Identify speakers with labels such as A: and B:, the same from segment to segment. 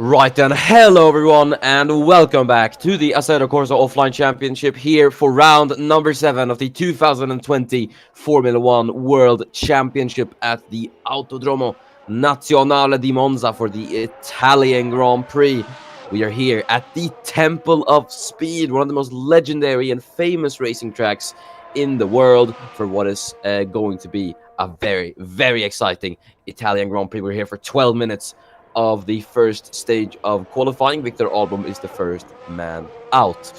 A: Right then, hello everyone and welcome back to the Assetto Corsa Offline Championship here for round number 7 of the 2020 Formula 1 World Championship at the Autodromo Nazionale di Monza for the Italian Grand Prix. We are here at the Temple of Speed, one of the most legendary and famous racing tracks in the world for what is going to be a very, very exciting Italian Grand Prix. We're here for 12 minutes of the first stage of qualifying. Victor Album is the first man out.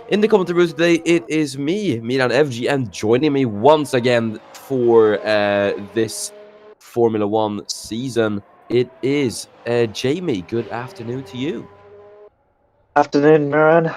A: In the commentary booth today, it is me, Milan FG, and joining me once again for this Formula One season, it is Jamie. Good afternoon to you.
B: Afternoon, Miran.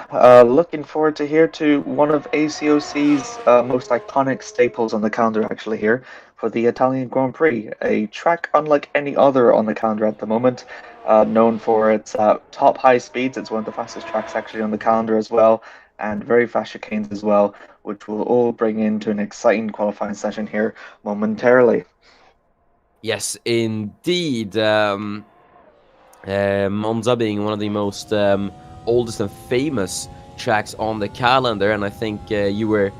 B: Looking forward to here to one of ACOC's most iconic staples on the calendar, actually, here for the Italian Grand Prix. A track unlike any other on the calendar at the moment, known for its top high speeds. It's one of the fastest tracks actually on the calendar as well, and very fast chicanes as well, which will all bring into an exciting qualifying session here momentarily.
A: Yes, indeed. Monza being one of the most oldest and famous tracks on the calendar, and I think you were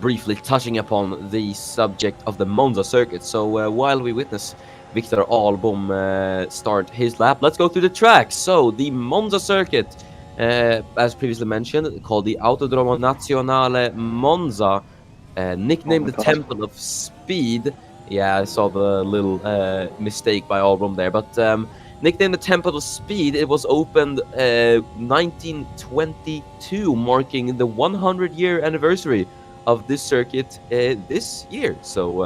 A: briefly touching upon the subject of the Monza circuit. So while we witness Victor Albom start his lap, let's go through the tracks. So the Monza circuit, as previously mentioned, called the Autodromo Nazionale Monza,
B: Oh
A: nicknamed
B: my
A: the
B: God.
A: Temple of Speed. Yeah, I saw the little mistake by Albom there, but nicknamed the Temple of Speed, it was opened 1922, marking the 100-year anniversary of this circuit this year. So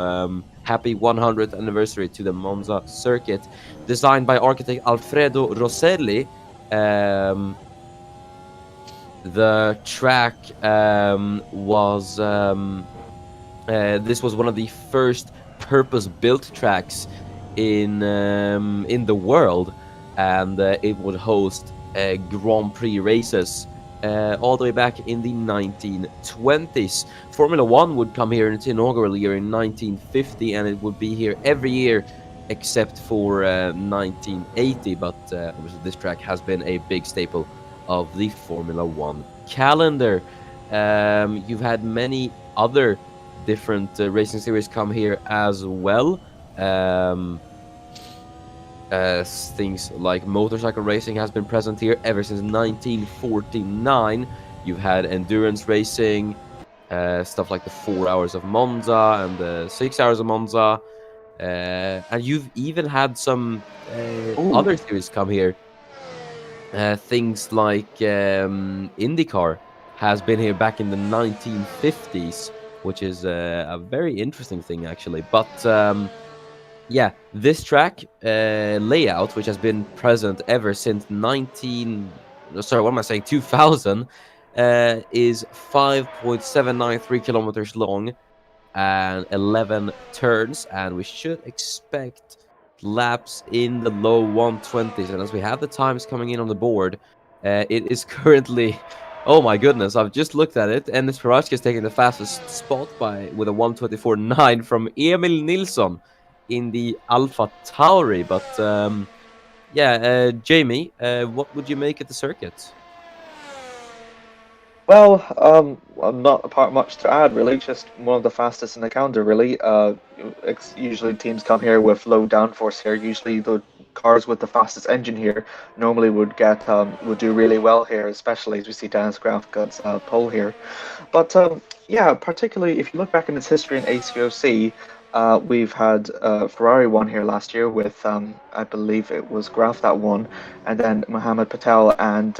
A: happy 100th anniversary to the Monza circuit, designed by architect Alfredo Rosselli. The track was this was one of the first purpose-built tracks in the world, and it would host Grand Prix races all the way back in the 1920s. Formula One would come here in its inaugural year in 1950, and it would be here every year except for 1980. But obviously, this track has been a big staple of the Formula One calendar. You've had many other different racing series come here as well. Things like motorcycle racing has been present here ever since 1949. You've had endurance racing, stuff like the 4 hours of Monza and the 6 hours of Monza. And you've even had some
B: Ooh.
A: other series come here. Things like IndyCar has been here back in the 1950s, which is a very interesting thing, actually. But yeah, this track layout, which has been present ever since 2000, is 5.793 kilometers long and 11 turns, and we should expect laps in the low 120s. And as we have the times coming in on the board, it is currently, oh my goodness, I've just looked at it, and Perashka is taking the fastest spot with a 124.9 from Emil Nilsson in the Alpha Tauri. But yeah, Jamie, what would you make of the circuit?
B: Well, not apart much to add, really. Just one of the fastest in the calendar, really. Usually teams come here with low downforce here. Usually the cars with the fastest engine here normally would do really well here, especially as we see Dennis Graafkut's pole here. But yeah, particularly if you look back in its history in ACOC, we've had Ferrari won here last year with I believe it was Graf that won, and then Mohammed Patel and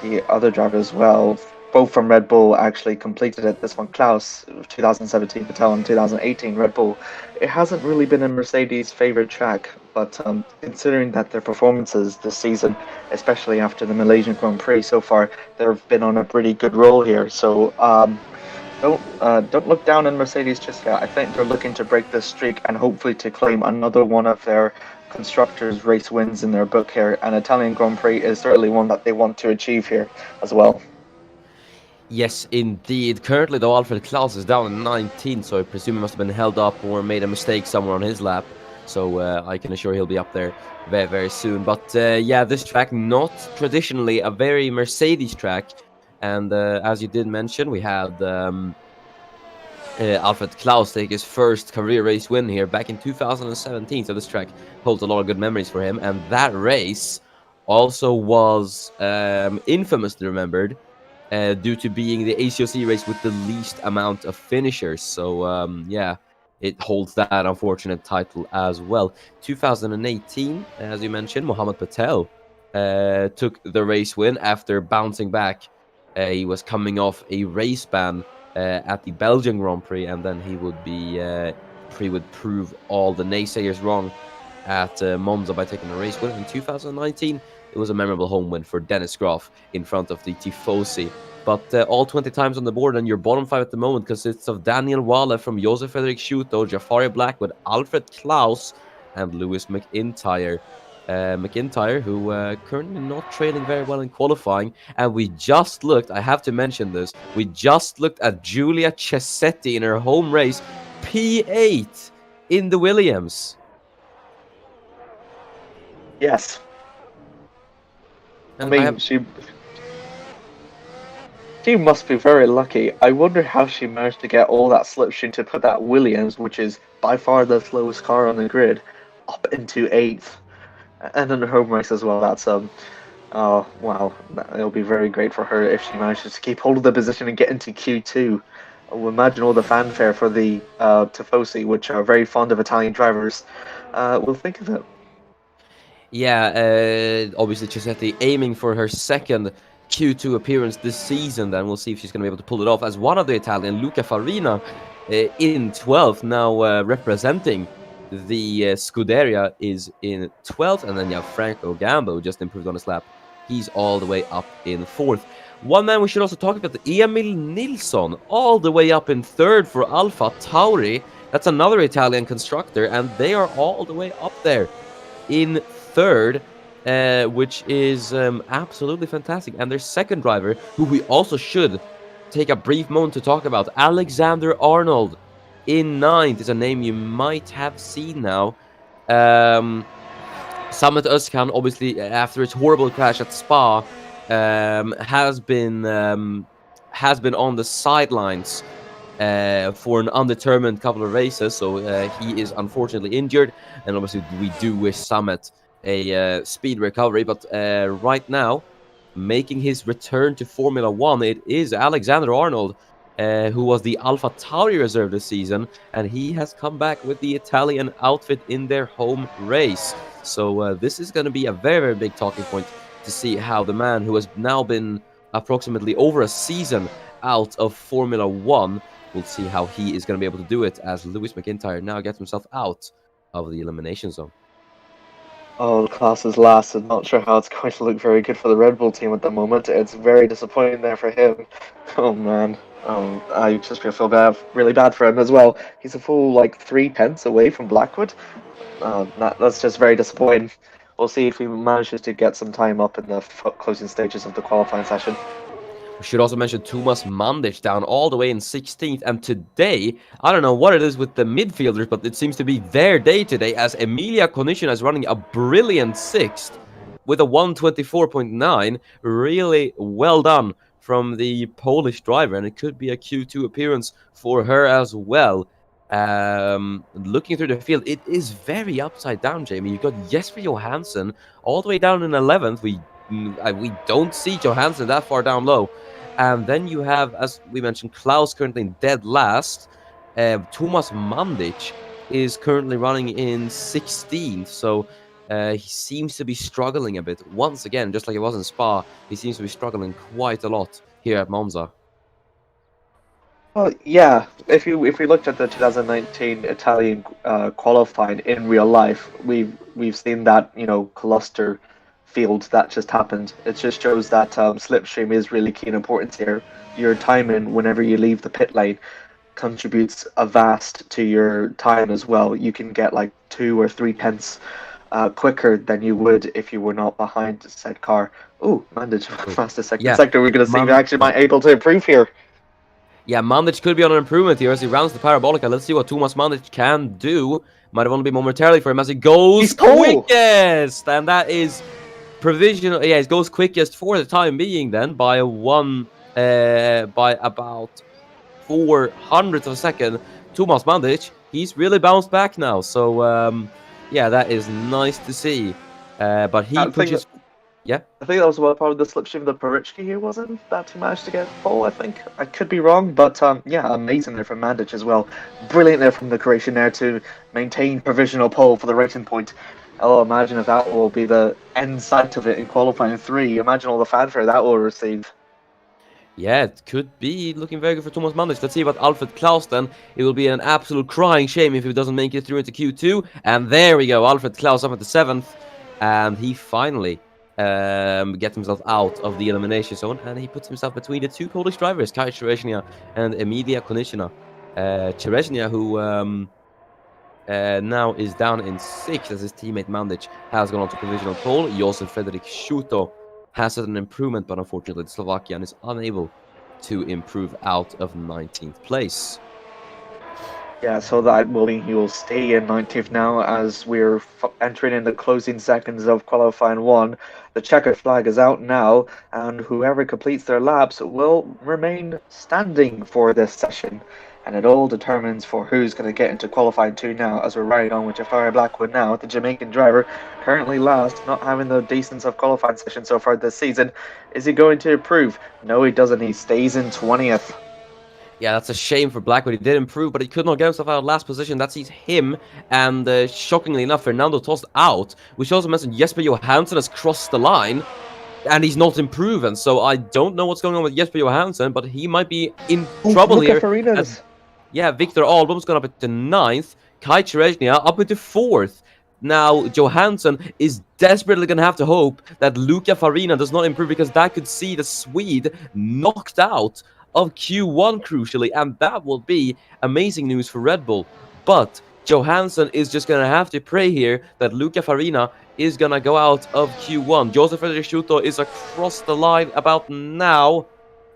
B: the other driver as well, both from Red Bull, actually completed it. This one, Klaus, 2017 Patel and 2018 Red Bull. It hasn't really been a Mercedes' favorite track, but considering that their performances this season, especially after the Malaysian Grand Prix so far, they've been on a pretty good roll here. So don't look down on Mercedes just yet. I think they're looking to break this streak and hopefully to claim another one of their constructors race wins in their book here, and Italian Grand Prix is certainly one that they want to achieve here as well.
A: Yes, indeed. Currently, though, Alfred Klaus is down in 19, so I presume he must have been held up or made a mistake somewhere on his lap. So I can assure he'll be up there very, very soon. But yeah, this track, not traditionally a very Mercedes track. And as you did mention, we had Alfred Klaus take his first career race win here back in 2017. So this track holds a lot of good memories for him. And that race also was infamously remembered due to being the ACOC race with the least amount of finishers. So yeah, it holds that unfortunate title as well. 2018, as you mentioned, Mohammed Patel took the race win after bouncing back. He was coming off a race ban at the Belgian Grand Prix, and then he would be Prix would prove all the naysayers wrong at Monza by taking a race win. In 2019, it was a memorable home win for Dennis Groff in front of the Tifosi. But all 20 times on the board, and your bottom 5 at the moment consists of Daniel Wale from Josef Frederick Schuto, Jafari Blackwood, Alfred Klaus, and Lewis McIntyre. McIntyre, who currently not trailing very well in qualifying. And we just looked, I have to mention this, we just looked at Giulia Cesetti in her home race, P8 in the Williams.
B: Yes.
A: And
B: I mean, she must be very lucky. I wonder how she managed to get all that slipstream to put that Williams, which is by far the slowest car on the grid, up into 8th. And in the home race as well. That's oh wow, it'll be very great for her if she manages to keep hold of the position and get into Q2. I will imagine all the fanfare for the Tifosi, which are very fond of Italian drivers, will think of it.
A: Yeah, obviously Cesetti aiming for her second Q2 appearance this season. Then we'll see if she's going to be able to pull it off as one of the Italian, Luca Farina, in 12th, now representing the Scuderia, is in 12th, and then you have Franco Gamba, who just improved on his lap. He's all the way up in 4th. One man we should also talk about, Emil Nilsson, all the way up in 3rd for Alfa Tauri. That's another Italian constructor, and they are all the way up there in 3rd, which is absolutely fantastic. And their second driver, who we also should take a brief moment to talk about, Alexander Arnold, in 9th, is a name you might have seen now. Samet Özkan, obviously, after its horrible crash at Spa, has been on the sidelines for an undetermined couple of races, so he is unfortunately injured, and obviously we do wish Samet a speed recovery. But right now, making his return to Formula 1, it is Alexander Arnold, who was the Alfa Tauri reserve this season, and he has come back with the Italian outfit in their home race. So this is going to be a very, very big talking point to see how the man who has now been approximately over a season out of Formula 1, we'll see how he is going to be able to do it as Lewis McIntyre now gets himself out of the elimination zone.
B: Oh, Klaus is last, and not sure how it's going to look very good for the Red Bull team at the moment. It's very disappointing there for him. Oh man, I just feel really bad for him as well. He's a full 3/10 away from Blackwood. That's just very disappointing. We'll see if he manages to get some time up in the closing stages of the qualifying session.
A: We should also mention Thomas Mandic down all the way in 16th. And today, I don't know what it is with the midfielders, but it seems to be their day today, as Emilia Konishina is running a brilliant 6th with a 124.9. Really well done from the Polish driver, and it could be a Q2 appearance for her as well. Looking through the field, it is very upside down, Jamie. You've got Jesper Johansson all the way down in 11th. We don't see Johansson that far down low. And then you have, as we mentioned, Klaus currently in dead last. Thomas Mandic is currently running in 16th. So he seems to be struggling a bit. Once again, just like it was in Spa, he seems to be struggling quite a lot here at Monza.
B: Well, yeah. If we looked at the 2019 Italian qualifying in real life, we've seen that cluster field that just happened. It just shows that slipstream is really key and important here. Your timing whenever you leave the pit lane contributes a vast to your time as well. You can get 2 or 3 tenths quicker than you would if you were not behind said car. Oh, Mandic fastest second sector. We're going to see if we actually might able to improve here.
A: Yeah, Mandic could be on an improvement here as he rounds the Parabolica. Let's see what Thomas Mandic can do. Might have only been momentarily for him as he goes
B: He's pole!
A: quickest! And that is provisional. Yeah, it goes quickest for the time being then by by about 400ths of a second. Thomas Mandic, he's really bounced back now. So, yeah, that is nice to see. But he
B: I think
A: pushes... Yeah?
B: I think that was what part of the slipstream the Parichki here, wasn't that he managed to get pole, I think. I could be wrong, but yeah, amazing there from Mandic as well. Brilliant there from the Croatian there to maintain provisional pole for the racing point. Oh, imagine if that will be the end sight of it in qualifying 3. Imagine all the fanfare that will receive.
A: Yeah, it could be looking very good for Thomas Mandic. Let's see about Alfred Klaus then. It will be an absolute crying shame if he doesn't make it through into Q2. And there we go, Alfred Klaus up at the 7th. And he finally gets himself out of the elimination zone. And he puts himself between the two Polish drivers, Kai Chereznia and Emilia Konishina. Chereznia, who now is down in 6th as his teammate Mandic has gone on to provisional pole. Josef Frederik Schuto has had an improvement, but unfortunately the Slovakian is unable to improve out of 19th place.
B: Yeah, so that will mean he will stay in 19th now as we're entering in the closing seconds of qualifying 1. The checkered flag is out now, and whoever completes their laps will remain standing for this session. And it all determines for who's going to get into qualifying 2 now, as we're riding on with Jafari Blackwood now, the Jamaican driver, currently last, not having the decence of qualifying session so far this season. Is he going to improve? No, he doesn't. He stays in 20th.
A: Yeah, that's a shame for Blackwood. He did improve, but he could not get himself out of last position. That sees him, and shockingly enough, Fernando Tost out, which also mentioned Jesper Johansson has crossed the line, and he's not improving. So I don't know what's going on with Jesper Johansson, but he might be in trouble here. Yeah, Victor Albom's gone up into 9th. Kai Chereznia up into 4th. Now, Johansson is desperately going to have to hope that Luca Farina does not improve, because that could see the Swede knocked out of Q1, crucially, and that will be amazing news for Red Bull. But Johansson is just going to have to pray here that Luca Farina is going to go out of Q1. Josef Frederik Schuto is across the line about now,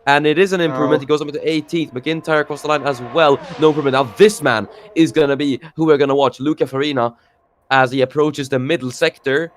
A: and it is an improvement. He goes up into 18th. McIntyre across the line as well. No improvement. Now this man is going to be who we're going to watch, Luca Farina, as he approaches the middle sector.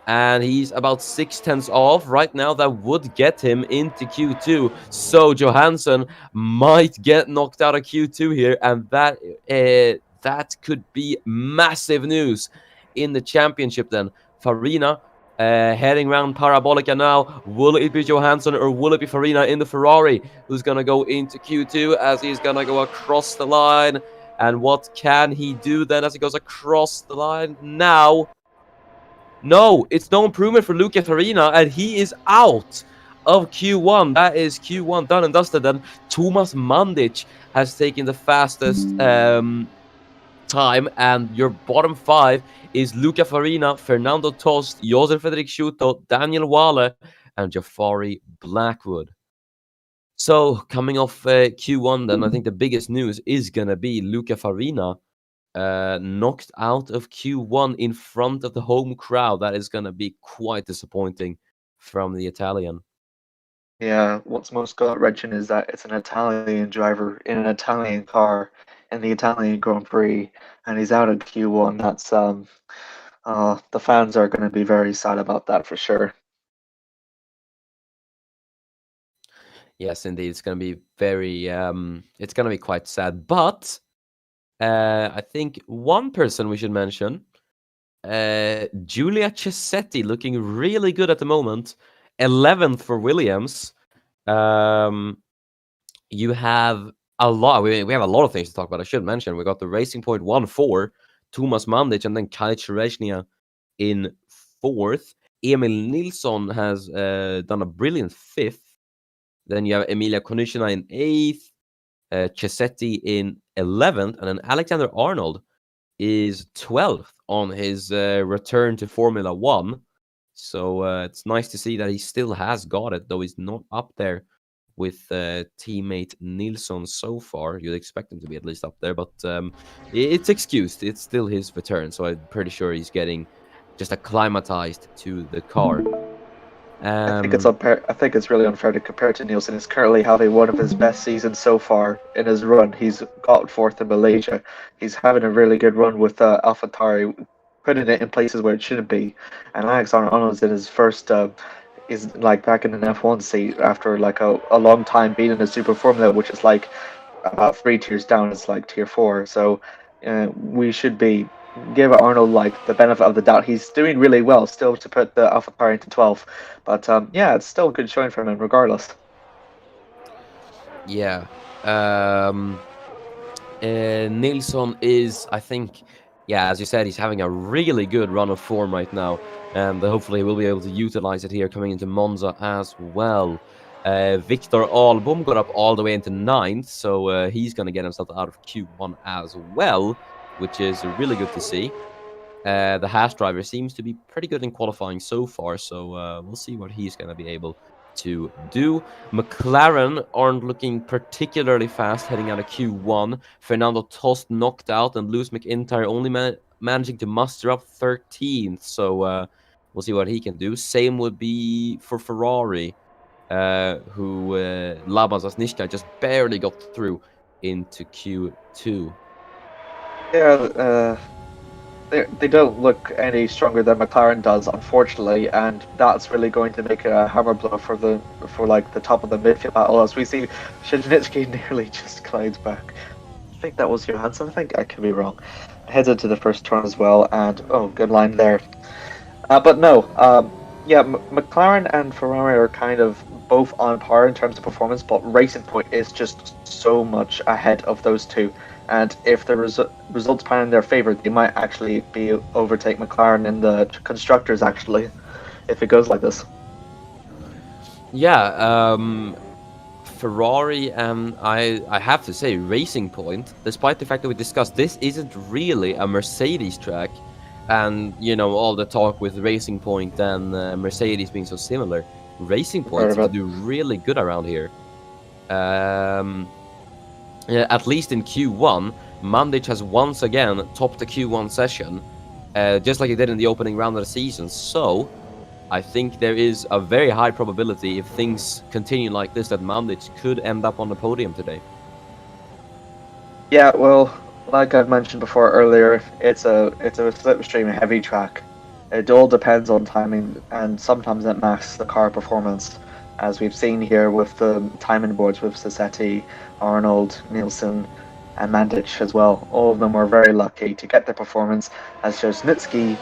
A: And he's about 6/10 off right now. That would get him into Q2. So Johansson might get knocked out of Q2 here, and that could be massive news in the championship then. Farina heading around Parabolica now. Will it be Johansson or will it be Farina in the Ferrari who's going to go into Q2 as he's going to go across the line? And what can he do then as he goes across the line now? No, it's no improvement for Luca Farina, and he is out of Q1. That is Q1 done and dusted. Then Thomas Mandic has taken the fastest time, and your bottom 5 is Luca Farina, Fernando Tost, Josef Frederik Schuto, Daniel Wale, and Jafari Blackwood. So, coming off Q1 then, I think the biggest news is going to be Luca Farina knocked out of Q1 in front of the home crowd. That is going to be quite disappointing from the Italian.
B: Yeah, what's most gut-wrenching is that it's an Italian driver in an Italian car in the Italian Grand Prix, and he's out of Q1. That's the fans are going to be very sad about that for sure.
A: Yes, indeed, it's going to be very, it's going to be quite sad. But I think one person we should mention, Giulia Cesetti, looking really good at the moment. 11th for Williams. You have a lot. We have a lot of things to talk about. I should mention we got the Racing Point 1-4, Thomas Mandic, and then Kai Chereznia in 4th. Emil Nilsson has done a brilliant 5th. Then you have Emilia Konishina in 8th, Cesetti in 11th, and then Alexander Arnold is 12th on his return to Formula 1. So it's nice to see that he still has got it, though he's not up there with teammate Nilsson so far. You'd expect him to be at least up there, but it's excused. It's still his return, so I'm pretty sure he's getting just acclimatized to the car.
B: I think it's unfair. I think it's really unfair to compare to Nielsen. He's currently having one of his best seasons so far in his run. He's got fourth in Malaysia. He's having a really good run with AlphaTauri, putting it in places where it shouldn't be. And Alex Arnold's in his first. Is like back in an F1 seat after like a long time being in a Super Formula, which is like about 3 tiers down. It's like tier 4. So we should be give Arnold like the benefit of the doubt. He's doing really well still to put the AlphaTauri into 12, but yeah, it's still a good showing from him regardless.
A: Yeah. Nilsson is, I think, yeah, as you said, he's having a really good run of form right now, and hopefully we'll be able to utilize it here coming into Monza as well. Victor Albom got up all the way into 9th, so he's going to get himself out of Q1 as well, which is really good to see. The Haas driver seems to be pretty good in qualifying so far, so we'll see what he's going to be able to do. McLaren aren't looking particularly fast heading out of Q1. Fernando Tost knocked out, and Lewis McIntyre only managing to muster up 13th, so we'll see what he can do. Same would be for Ferrari, who Laban Zasnishka just barely got through into Q2.
B: Yeah, they don't look any stronger than McLaren does, unfortunately, and that's really going to make a hammer blow for like the top of the midfield battle. As we see, Shizhnitsky nearly just glides back. I think that was Johansson. I think I could be wrong. Heads into the first turn as well, and oh, good line there. But no, yeah, McLaren and Ferrari are kind of both on par in terms of performance, but Racing Point is just so much ahead of those two. And if the results pan in their favor, they might actually be overtake McLaren in the constructors. Actually, if it goes like this.
A: Yeah, Ferrari and I have to say Racing Point, despite the fact that we discussed this isn't really a Mercedes track, and you know all the talk with Racing Point and Mercedes being so similar, Racing Point seems to do really good around here. Yeah, at least in Q1, Mandich has once again topped the Q1 session, just like he did in the opening round of the season. So, I think there is a very high probability, if things continue like this, that Mandich could end up on the podium today.
B: Yeah, well, like I've mentioned before earlier, it's a slipstream heavy track. It all depends on timing, and sometimes it masks the car performance, as we've seen here with the timing boards with Sassetti, Arnold, Nielsen, and Mandich as well. All of them were very lucky to get their performance, as Josnitsky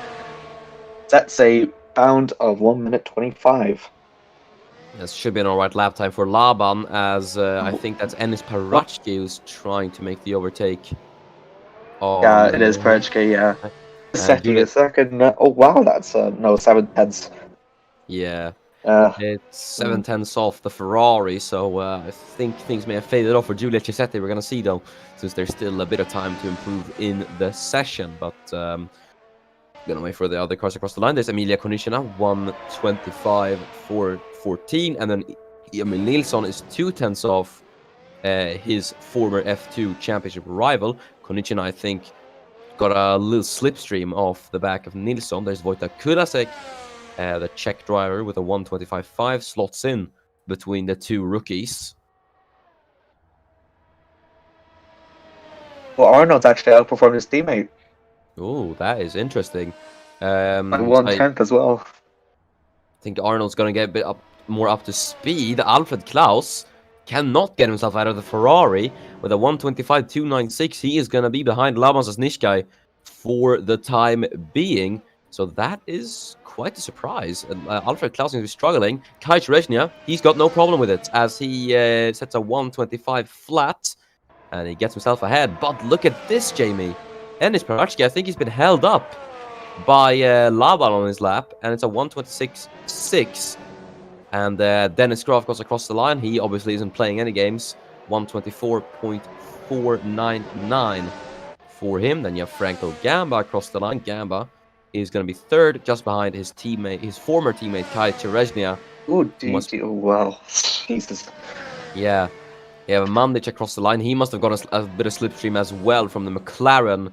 B: sets a bound of 1 minute 25.
A: This should be an alright lap time for Laban, as I think that's Enis Parachki who's trying to make the overtake.
B: Yeah, it is Parachki, yeah. Sassetti is second. Oh wow, that's no 7/10.
A: Yeah. It's 7/10 off the Ferrari, so I think things may have faded off for Giulia Chisetti. We're going to see, though, since there's still a bit of time to improve in the session. But going to wait for the other cars across the line. There's Emilia Konishina, 1:25.414, and then Emil Nilsson is 2/10 off his former F2 championship rival. Konishina, I think, got a little slipstream off the back of Nilsson. There's Wojtek Kurasek. The Czech driver with a 1:25.5 slots in between the two rookies.
B: Well, Arnold's actually outperformed his teammate.
A: Oh, that is interesting.
B: By 1/10 as well.
A: I think Arnold's going to get a bit more up to speed. Alfred Klaus cannot get himself out of the Ferrari with a 1:25.296. He is going to be behind Laban Zasnishkai for the time being. So that is quite a surprise. Alfred Klaus is struggling. Kai Cherezhnia, he's got no problem with it, as he sets a 1:25 flat, and he gets himself ahead. But look at this, Jamie. Enis Parachki, I think he's been held up by Laban on his lap, and it's a 1:26.6. And Dennis Graf goes across the line. He obviously isn't playing any games. 1:24.499 for him. Then you have Franco Gamba across the line. Gamba is going to be third, just behind his former teammate Kai Cherezhnia.
B: Oh, wow. Jesus.
A: Yeah. You have Mandich across the line. He must have got a bit of slipstream as well from the McLaren.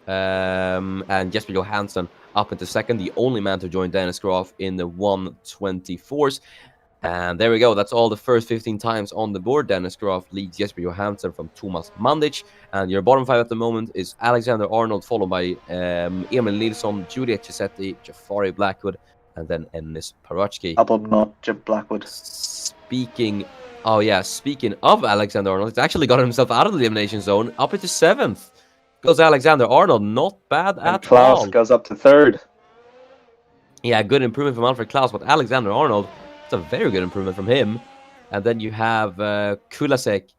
A: And Jesper Johansson up into second, the only man to join Dennis Groff in the 124s. And there we go. That's all the first 15 times on the board. Dennis Groff leads Jesper Johansson from Thomas Mandic. And your bottom 5 at the moment is Alexander Arnold, followed by Emil Nilsson, Julia Cisetti, Jafari Blackwood, and then Ennis Parachki.
B: Double notch Blackwood.
A: Speaking of Alexander Arnold, he's actually got himself out of the elimination zone, up into 7th. Goes Alexander Arnold, not bad
B: and
A: at
B: Klaus
A: all.
B: Goes up to 3rd.
A: Yeah, good improvement from Alfred Klaus, but Alexander Arnold, it's a very good improvement from him. And then you have Kulasek,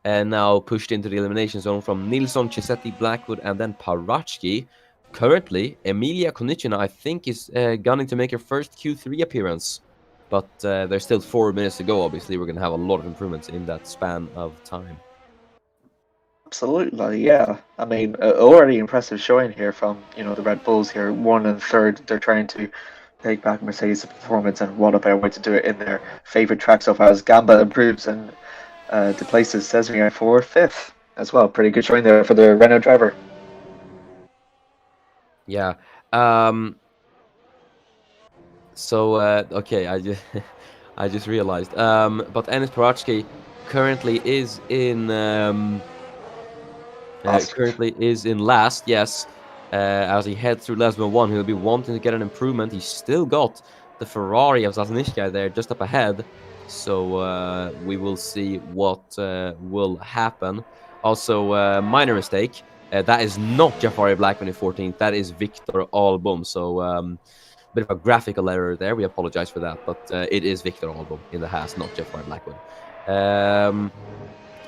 A: now pushed into the elimination zone from Nilsson, Cisetti, Blackwood, and then Parachki. Currently, Emilia Konnichina, I think, is gunning to make her first Q3 appearance. But there's still 4 minutes to go, obviously. We're going to have a lot of improvements in that span of time.
B: Absolutely, yeah. I mean, already impressive showing here from, the Red Bulls here. 1 and 3rd, they're trying to take back Mercedes' performance, and what a better way to do it in their favourite track so far as Gamba improves and displaces Cesare for 5th as well. Pretty good showing there for the Renault driver.
A: Yeah. Okay, I just realized. But Ennis Parachki currently is in last, yes. As he heads through Lesbian 1, he'll be wanting to get an improvement. He's still got the Ferrari of Zaznichka there just up ahead. So we will see what will happen. Also, minor mistake. That is not Jafari Blackman in 14th. That is Victor Album. So bit of a graphical error there. We apologize for that. But it is Victor Album in the Haas, not Jafari Blackman.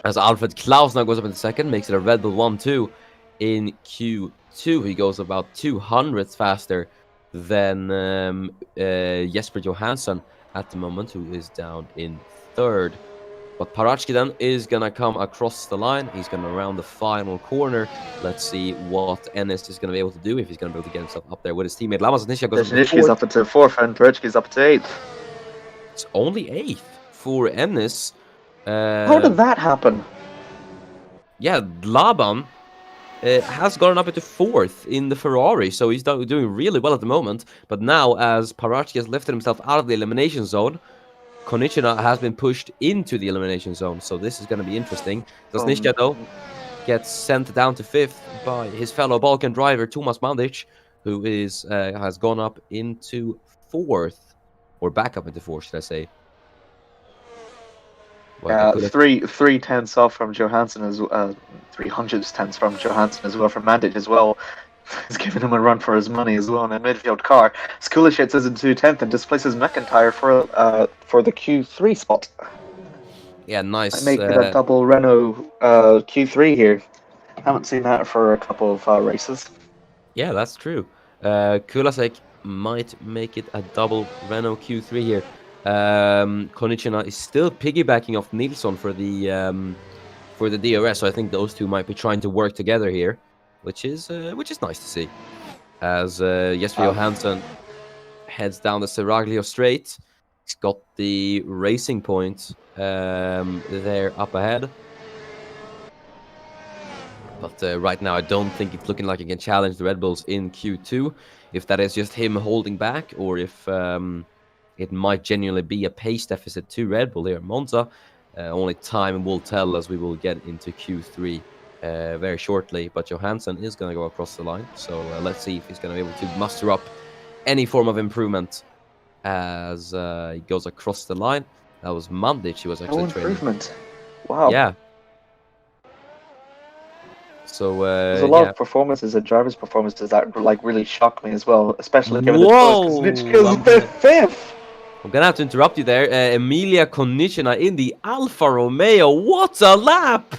A: As Alfred Klaus now goes up in second, makes it a Red Bull 1-2 in Q2. He goes about 200ths faster than Jesper Johansson at the moment, who is down in 3rd. But Parachki then is going to come across the line. He's going to round the final corner. Let's see what Ennis is going to be able to do, if he's going to be able to get himself up there with his teammate. Lamas Nisha goes
B: up into 4th and Parachki's up to 8th.
A: It's only 8th for Ennis.
B: How did that happen?
A: Yeah, Laban has gotten up into 4th in the Ferrari, so he's doing really well at the moment. But now, as Parachki has lifted himself out of the elimination zone, Konnichina has been pushed into the elimination zone, so this is going to be interesting. Zasnichka, though, gets sent down to 5th by his fellow Balkan driver, Thomas Mandic, who has gone up into 4th, or back up into 4th, should I say.
B: Well, 3/10 off from Johansson as well. 300ths from Johansson as well, from Mandic as well. He's giving him a run for his money as well in a midfield car. Skulishitz is in 2/10 and displaces McIntyre for the Q3 spot.
A: Yeah, nice.
B: I make it a double Renault Q3 here. Haven't seen that for a couple of races.
A: Yeah, that's true. Kulasek might make it a double Renault Q3 here. Konnichina is still piggybacking off Nilsson for the DRS, so I think those two might be trying to work together here, which is nice to see. As Jesper Johansson heads down the Seraglio straight, he's got the racing point there up ahead. But right now, I don't think it's looking like he can challenge the Red Bulls in Q2. If that is just him holding back, or if it might genuinely be a pace deficit to Red Bull here at Monza. Only time will tell, as we will get into Q3 very shortly. But Johansson is going to go across the line. So let's see if he's going to be able to muster up any form of improvement as he goes across the line. That was Mandic. He was actually training.
B: Improvement. Wow.
A: Yeah. So
B: there's a lot of performances and drivers' performances that really shock me as well, especially given the choice. 5th.
A: I'm gonna have to interrupt you there. Emilia Konnichina in the Alfa Romeo. What a lap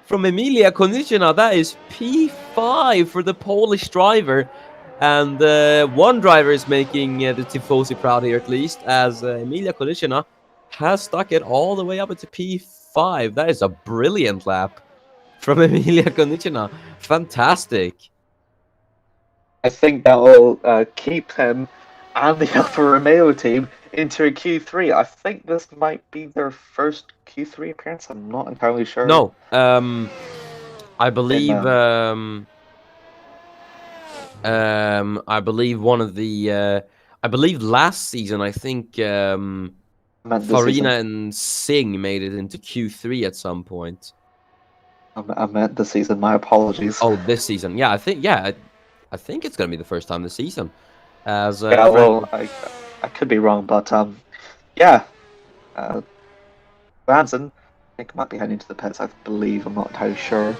A: from Emilia Konnichina. That is P5 for the Polish driver. And one driver is making the Tifosi proud here, at least, as Emilia Konnichina has stuck it all the way up into P5. That is a brilliant lap from Emilia Konnichina. Fantastic.
B: I think that will keep him and the Alfa Romeo team into a Q3. I think this might be their first Q3 appearance. I'm not entirely sure.
A: No, I believe I believe one of the. I believe last season, I think
B: I meant this season.
A: Farina and Singh made it into Q3 at some point.
B: I meant this season. My apologies.
A: Oh, this season, yeah, I think it's gonna be the first time this season. As
B: Yeah,
A: Frank,
B: well, I could be wrong, but yeah. Branson, I think might be heading to the pits. I believe. I'm not entirely sure.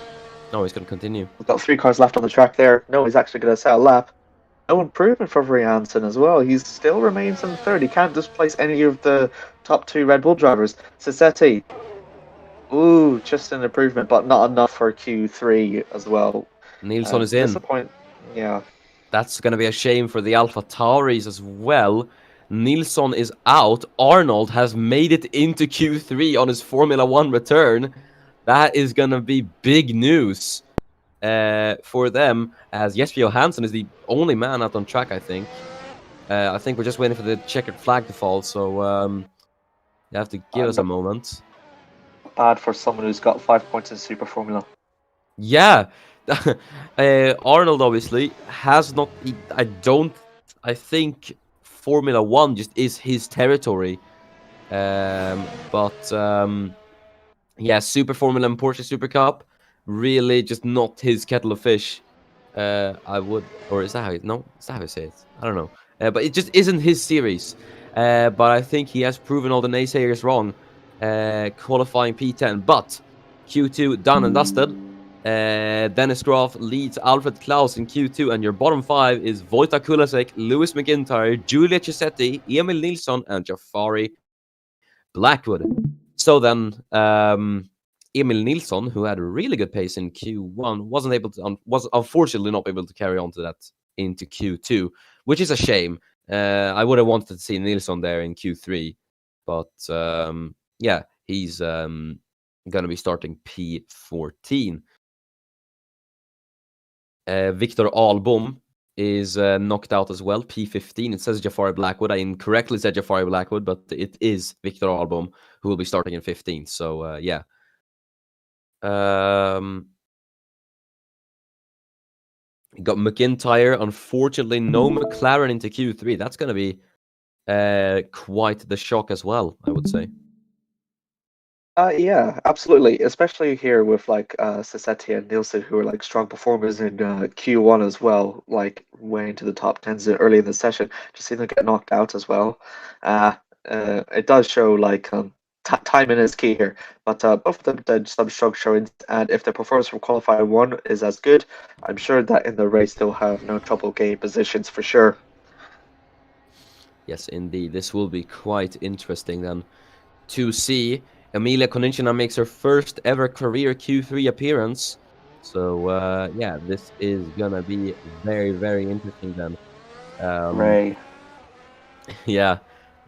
A: no, he's gonna continue.
B: We've got 3 cars left on the track there. No, he's actually going to set a lap. No improvement for Janssen as well. He still remains in third. He can't displace any of the top 2 Red Bull drivers. Sassetti, ooh, just an improvement, but not enough for Q3 as well.
A: Nilsson is in.
B: Disappoint. Yeah.
A: That's gonna be a shame for the Alpha Tauris as well. Nilsson is out. Arnold has made it into Q3 on his Formula 1 return. That is gonna be big news for them, as Jesper Johansson is the only man out on track, I think. I think we're just waiting for the checkered flag to fall, so you have to give us a moment.
B: Bad for someone who's got 5 points in Super Formula.
A: Yeah. Arnold obviously has not. I think Formula 1 just is his territory. But yeah, Super Formula and Porsche Super Cup, really just not his kettle of fish. I would, or is that how? No, is that how I say it? I don't know. But it just isn't his series. But I think he has proven all the naysayers wrong. Qualifying P10, but Q2 done and dusted. Dennis Graf leads Alfred Klaus in Q2, and your bottom 5 is Wojtek Kulasek, Lewis McIntyre, Giulia Cisetti, Emil Nilsson, and Jafari Blackwood. So then, Emil Nilsson, who had a really good pace in Q1, was unfortunately not able to carry on to that into Q2, which is a shame. I would have wanted to see Nilsson there in Q3, but yeah, he's going to be starting P14. Victor Albom is knocked out as well, P15. It says Jafari Blackwood. I incorrectly said Jafari Blackwood, but it is Victor Albom who will be starting in 15th. So yeah. Got McIntyre. Unfortunately, no McLaren into Q3. That's going to be quite the shock as well, I would say.
B: Yeah, absolutely. Especially here with like Sassetti and Nielsen, who are like strong performers in Q1 as well, like way into the top tens early in the session. Just seeing them get knocked out as well. It does show like timing is key here. But both of them did some strong showings, and if their performance from qualifying 1 is as good, I'm sure that in the race they'll have no trouble gaining positions for sure.
A: Yes, indeed. This will be quite interesting then to see. Emilia Konechina makes her first ever career Q3 appearance. So, yeah, this is going to be very, very interesting then.
B: Ray.
A: Yeah.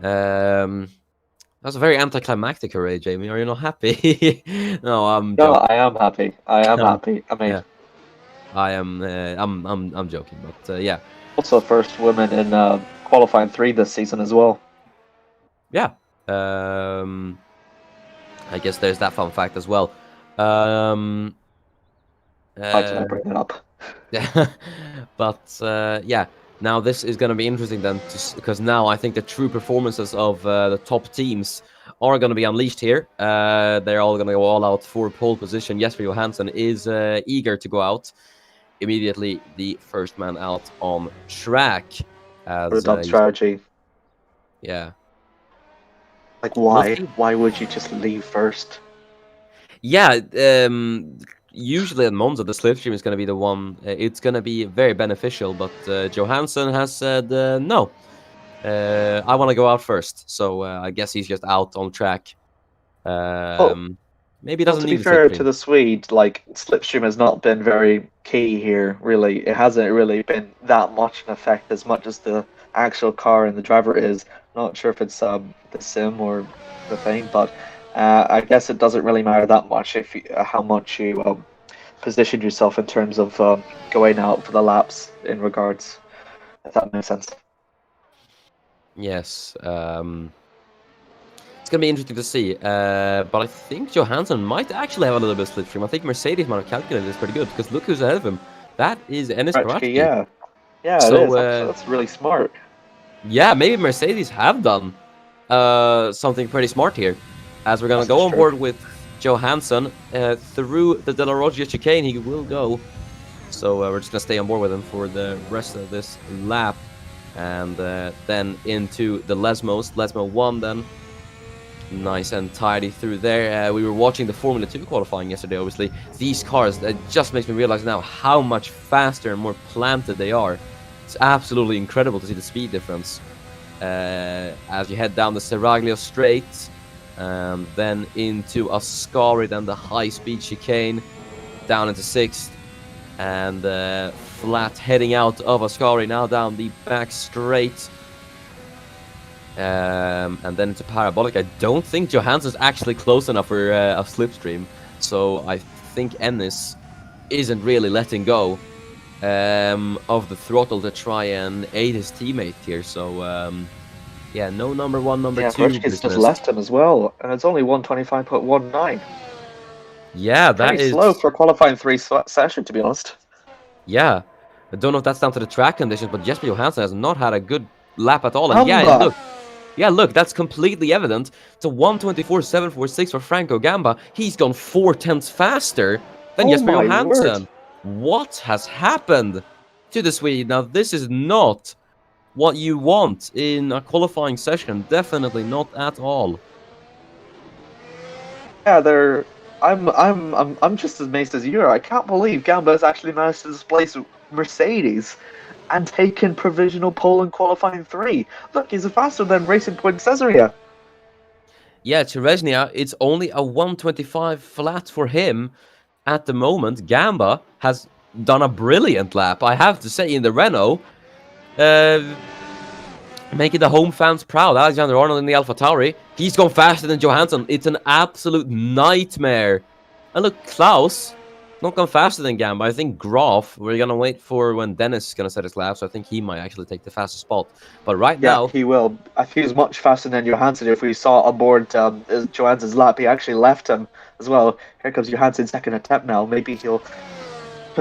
A: That's a very anticlimactic array, Jamie. Are you not happy? No, I'm
B: No,
A: joking.
B: I am happy. I am happy. I mean,
A: Yeah, I am. I'm joking, but yeah.
B: also first woman in qualifying 3 this season as well.
A: Yeah. I guess there's that fun fact as well.
B: Why did I bring it up?
A: Yeah, but yeah. Now this is going to be interesting then, because now I think the true performances of the top teams are going to be unleashed here. They're all going to go all out for pole position. Jesper Johansson is eager to go out immediately, the first man out on track.
B: For a dumb strategy.
A: Yeah.
B: Like, why? Why would you just leave first?
A: Yeah, usually at Monza, the slipstream is going to be the one. It's going to be very beneficial, but Johansson has said no. I want to go out first, so I guess he's just out on track. Maybe he doesn't need
B: to be fair to the Swede, like slipstream has not been very key here. Really, it hasn't really been that much an effect as much as the actual car and the driver is. Not sure if it's the sim or the thing, but I guess it doesn't really matter that much if how much you position yourself in terms of going out for the laps in regards, if that makes sense.
A: Yes. It's going to be interesting to see, but I think Johansson might actually have a little bit of slipstream. I think Mercedes might have calculated this pretty good, because look who's ahead of him. That is Enis Karatski.
B: Yeah. Yeah, it
A: So
B: is. Actually, that's really smart.
A: yeah, maybe Mercedes have done something pretty smart here, as we're gonna
B: That's
A: go
B: for
A: on
B: sure.
A: board with Johansson through the De La Roggia chicane. He will go, so we're just gonna stay on board with him for the rest of this lap, and then into the Lesmos. Lesmo 1 then. Nice and tidy through there. We were watching the Formula 2 qualifying yesterday, obviously. These cars, it just makes me realize now how much faster and more planted they are. It's absolutely incredible to see the speed difference. As you head down the Seraglio Straight, then into Ascari, then the high-speed chicane, down into 6th, and flat heading out of Ascari, now down the back straight. And then into Parabolic. I don't think Johansson's actually close enough for a slipstream, so I think Ennis isn't really letting go of the throttle to try and aid his teammate here. So yeah, no number 1, number 2
B: Rutschke's just left him as well, and it's only 125.19.
A: Yeah, that
B: Pretty
A: is
B: slow for qualifying 3 session, to be honest.
A: Yeah, I don't know if that's down to the track conditions, but Jesper Johansson has not had a good lap at all. And
B: Gamba!
A: look, that's completely evident. It's a 1:24.746 for Franco Gamba. He's gone 4/10 faster than Jesper
B: my
A: Johansson.
B: word.
A: What has happened to the Swede? Now, this is not what you want in a qualifying session. Definitely not at all.
B: Yeah, I'm just as amazed as you are. I can't believe Gamba has actually managed to displace Mercedes and taken provisional pole in qualifying 3. Look, he's faster than Racing Point Caesarea.
A: Yeah, Chereznia, it's only a 1:25 flat for him at the moment. Gamba has done a brilliant lap, I have to say, in the Renault. Making the home fans proud. Alexander Arnold in the Alpha Tauri. He's gone faster than Johansson. It's an absolute nightmare. And look, Klaus, not gone faster than Gamba. I think Graf, we're going to wait for when Dennis is going to set his lap, so I think he might actually take the fastest spot. But right now...
B: Yeah, he will. I think he's much faster than Johansson. If we saw aboard Johansson's lap, he actually left him as well. Here comes Johansson's second attempt now. Maybe he'll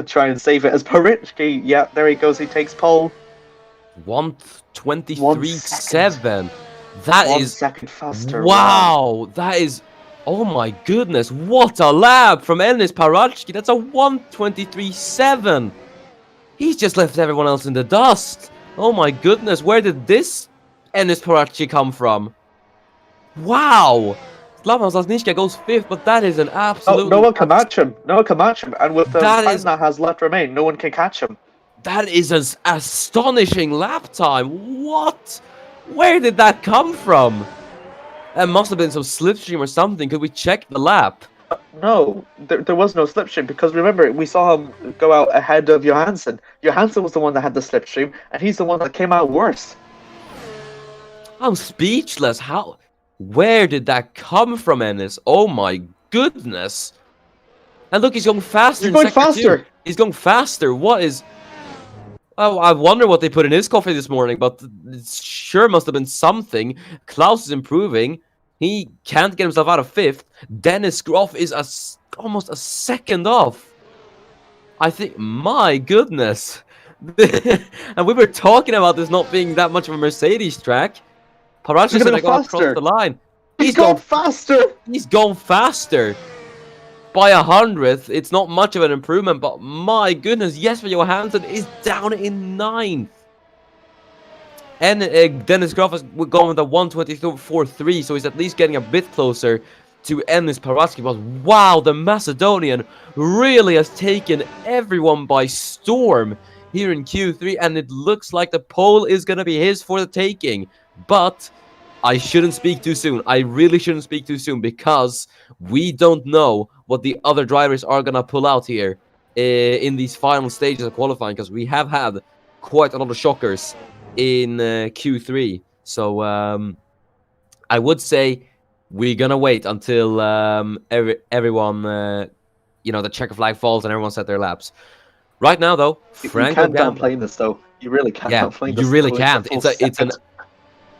B: try and save it as Paritsky. Yeah, there he goes. He takes pole.
A: 1:23.7. That is
B: 1 second faster.
A: Wow, that is... Oh my goodness, what a lap from Ennis Parachki. That's a 1:23.7. He's just left everyone else in the dust. Oh my goodness, where did this Ennis Parachki come from? Wow. Slavan Zaznichka goes 5th, but that is an absolute...
B: No one can match him. No one can match him. And with the
A: That
B: time
A: is-
B: that has left remain, no one can catch him.
A: That is an astonishing lap time. What? Where did that come from? It must have been some slipstream or something. Could we check the lap?
B: No, there was no slipstream because remember, we saw him go out ahead of Johansson. Johansson was the one that had the slipstream, and he's the one that came out worse.
A: I'm speechless. How? Where did that come from, Ennis? Oh my goodness. And look, he's going faster.
B: He's going faster.
A: He's going faster. What is... Oh, I wonder what they put in his coffee this morning, but it sure must have been something. Klaus is improving. He can't get himself out of 5th. Dennis Groff is almost a second off. I think, my goodness. And we were talking about this not being that much of a Mercedes track. Paracha said I got across the line.
B: He's going faster.
A: He's gone faster. By 100th, it's not much of an improvement, but my goodness, Jesper Johansson is down in 9th. And Dennis Groff is going with a 1:24.3, so he's at least getting a bit closer to Ennis Paratsky. But wow, the Macedonian really has taken everyone by storm here in Q3, and it looks like the pole is going to be his for the taking. But I shouldn't speak too soon. I really shouldn't speak too soon because we don't know what the other drivers are going to pull out here in these final stages of qualifying, because we have had quite a lot of shockers in Q3. So I would say we're going to wait until everyone, the checker flag falls and everyone set their laps. Right now, though, Franco
B: You can't downplay this, though. You really can't downplay this.
A: You really can't.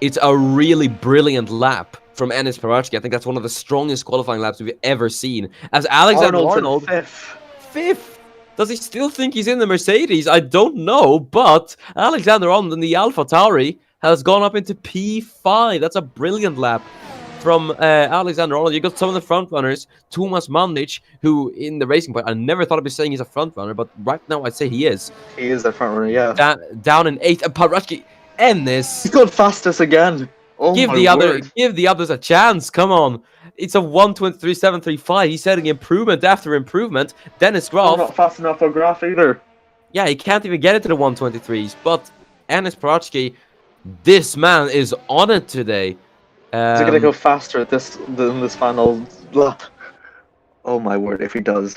A: It's a really brilliant lap from Ennis Paratsky. I think that's one of the strongest qualifying laps we've ever seen. As Alexander Arnold,
B: 5th.
A: Does he still think he's in the Mercedes? I don't know, but Alexander Arnold in the AlphaTauri has gone up into P5. That's a brilliant lap from Alexander Arnold. You got some of the front runners, Thomas Mandic, who in the racing point, I never thought I'd be saying he's a front runner, but right now I'd say he is.
B: He is a front runner, yeah.
A: Down in 8th, and Paratsky, end this.
B: He's gone fastest again. Oh
A: Give
B: my
A: the
B: word.
A: others a chance. Come on. It's a 1:23.735. He's setting improvement after improvement. Dennis
B: Oh,
A: Graf.
B: not fast enough for Graf either.
A: Yeah, he can't even get into the 123s. But Enes Paratsky, this man is on it today.
B: Is he gonna go faster than this final lap? Oh my word, if he does.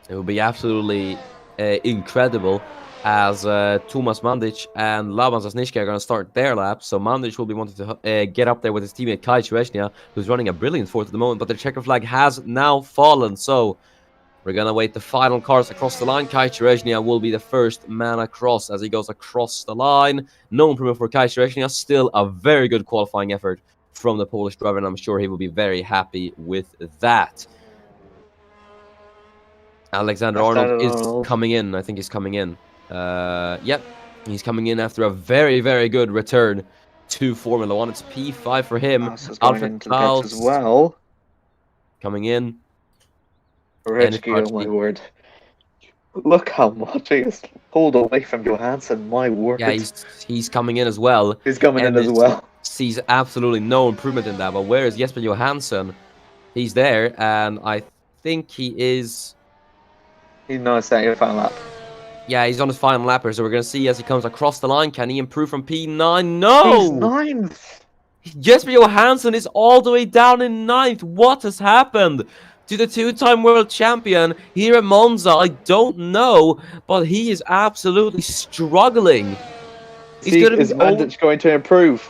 A: It will be absolutely incredible as Thomas Mandic and Laban Zasnishka are going to start their laps. So Mandic will be wanting to get up there with his teammate Kai Chereshnia, who's running a brilliant fourth at the moment, but the checker flag has now fallen. So we're going to wait the final cars across the line. Kai Chereshnia will be the first man across as he goes across the line. No improvement for Kai Chereshnia. Still a very good qualifying effort from the Polish driver, and I'm sure he will be very happy with that. Alexander Arnold is coming in. I think he's coming in. Yep, he's coming in after a very, very good return to Formula 1. It's P5 for him.
B: Alfred Klaus as well.
A: Coming in.
B: Rechki, oh my word. Look how much he is pulled away from Johansson, my word.
A: Yeah, he's coming in as well.
B: He's coming in as well.
A: Sees absolutely no improvement in that. But where is Jesper Johansson? He's there, and I think he is...
B: He's not setting a final lap.
A: Yeah, he's on his final lapper, so we're going to see as he comes across the line. Can he improve from P9? No!
B: He's 9th!
A: Jesper Johansson is all the way down in 9th. What has happened to the two-time world champion here at Monza? I don't know, but he is absolutely struggling.
B: Is Mandic going to improve?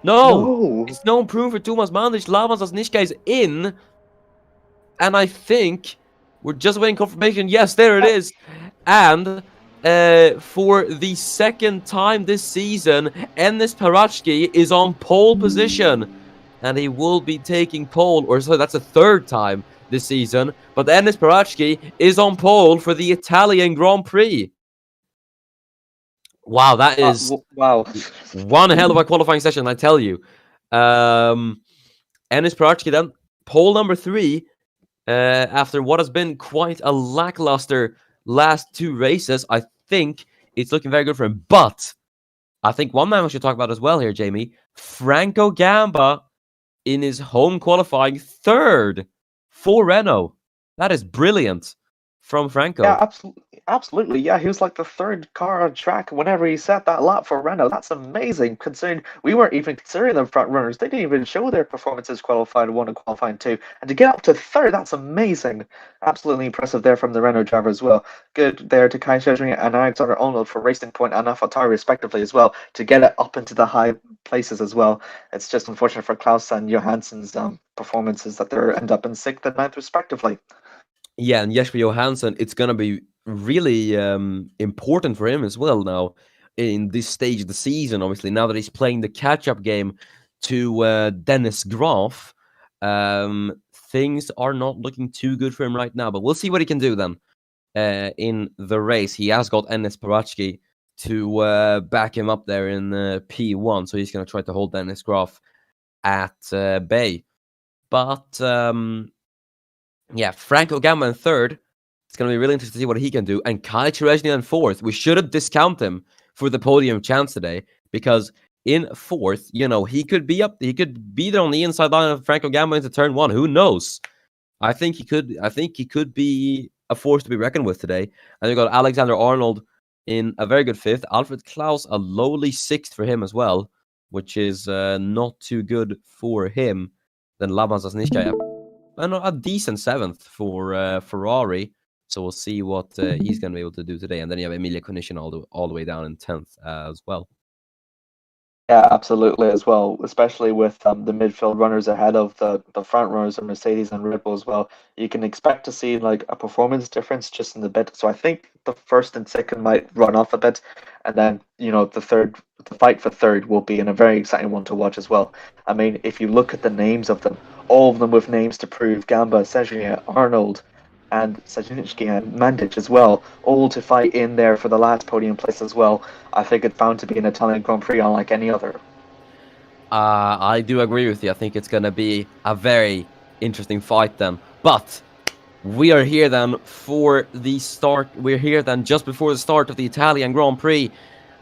A: No! It's no improvement for Thomas Mandic. Laban Zasnishka is in, and I think... We're just waiting confirmation. Yes, there it is. And for the second time this season, Enes Paratsky is on pole position. And he will be taking pole, or sorry, that's the third time this season. But Enes Paratsky is on pole for the Italian Grand Prix. Wow, that is one hell of a qualifying session, I tell you. Enes Paratsky then, pole number 3. After what has been quite a lackluster last 2 races, I think it's looking very good for him. But I think one man we should talk about as well here, Jamie. Franco Gamba in his home qualifying 3rd for Renault. That is brilliant from Franco.
B: Yeah, absolutely. Yeah, he was like the 3rd car on track whenever he set that lap for Renault. That's amazing, considering we weren't even considering them front runners. They didn't even show their performances qualifying 1 and qualifying 2. And to get up to 3rd, that's amazing. Absolutely impressive there from the Renault driver as well. Good there to Kai Chereshnia and Alexander Arnold for Racing Point and AlphaTauri respectively as well, to get it up into the high places as well. It's just unfortunate for Klaus and Johansson's performances that they end up in 6th and 9th respectively.
A: Yeah, and Jesper Johansson, it's going to be really important for him as well now in this stage of the season, obviously, now that he's playing the catch-up game to Dennis Graf. Things are not looking too good for him right now, but we'll see what he can do then in the race. He has got Enes Paratsky to back him up there in P1, so he's going to try to hold Dennis Graf at bay. But... yeah, Franco Gamba in 3rd. It's going to be really interesting to see what he can do. And Kai Chereshnia in 4th. We shouldn't discount him for the podium chance today, because in 4th, you know, he could be up. He could be there on the inside line of Franco Gamba into turn 1. Who knows? I think he could be a force to be reckoned with today. And we've got Alexander Arnold in a very good 5th. Alfred Klaus, a lowly 6th for him as well, which is not too good for him. Then Laban Zasnishka, a decent 7th for Ferrari. So we'll see what he's going to be able to do today. And then you have Emilia Konishin all the way down in 10th as well.
B: Yeah, absolutely as well, especially with the midfield runners ahead of the front runners of Mercedes and Red Bull as well. You can expect to see like a performance difference just in the bit. So I think the 1st and 2nd might run off a bit, and then the fight for 3rd will be in a very exciting one to watch as well. I mean, if you look at the names of them, all of them with names to prove: Gamba, Chereshnia, Arnold, and Sajinski and Mandic as well, all to fight in there for the last podium place as well. I think it's bound to be an Italian Grand Prix unlike any other.
A: I do agree with you. I think it's going to be a very interesting fight then. But we are here then for the start. We're here then just before the start of the Italian Grand Prix.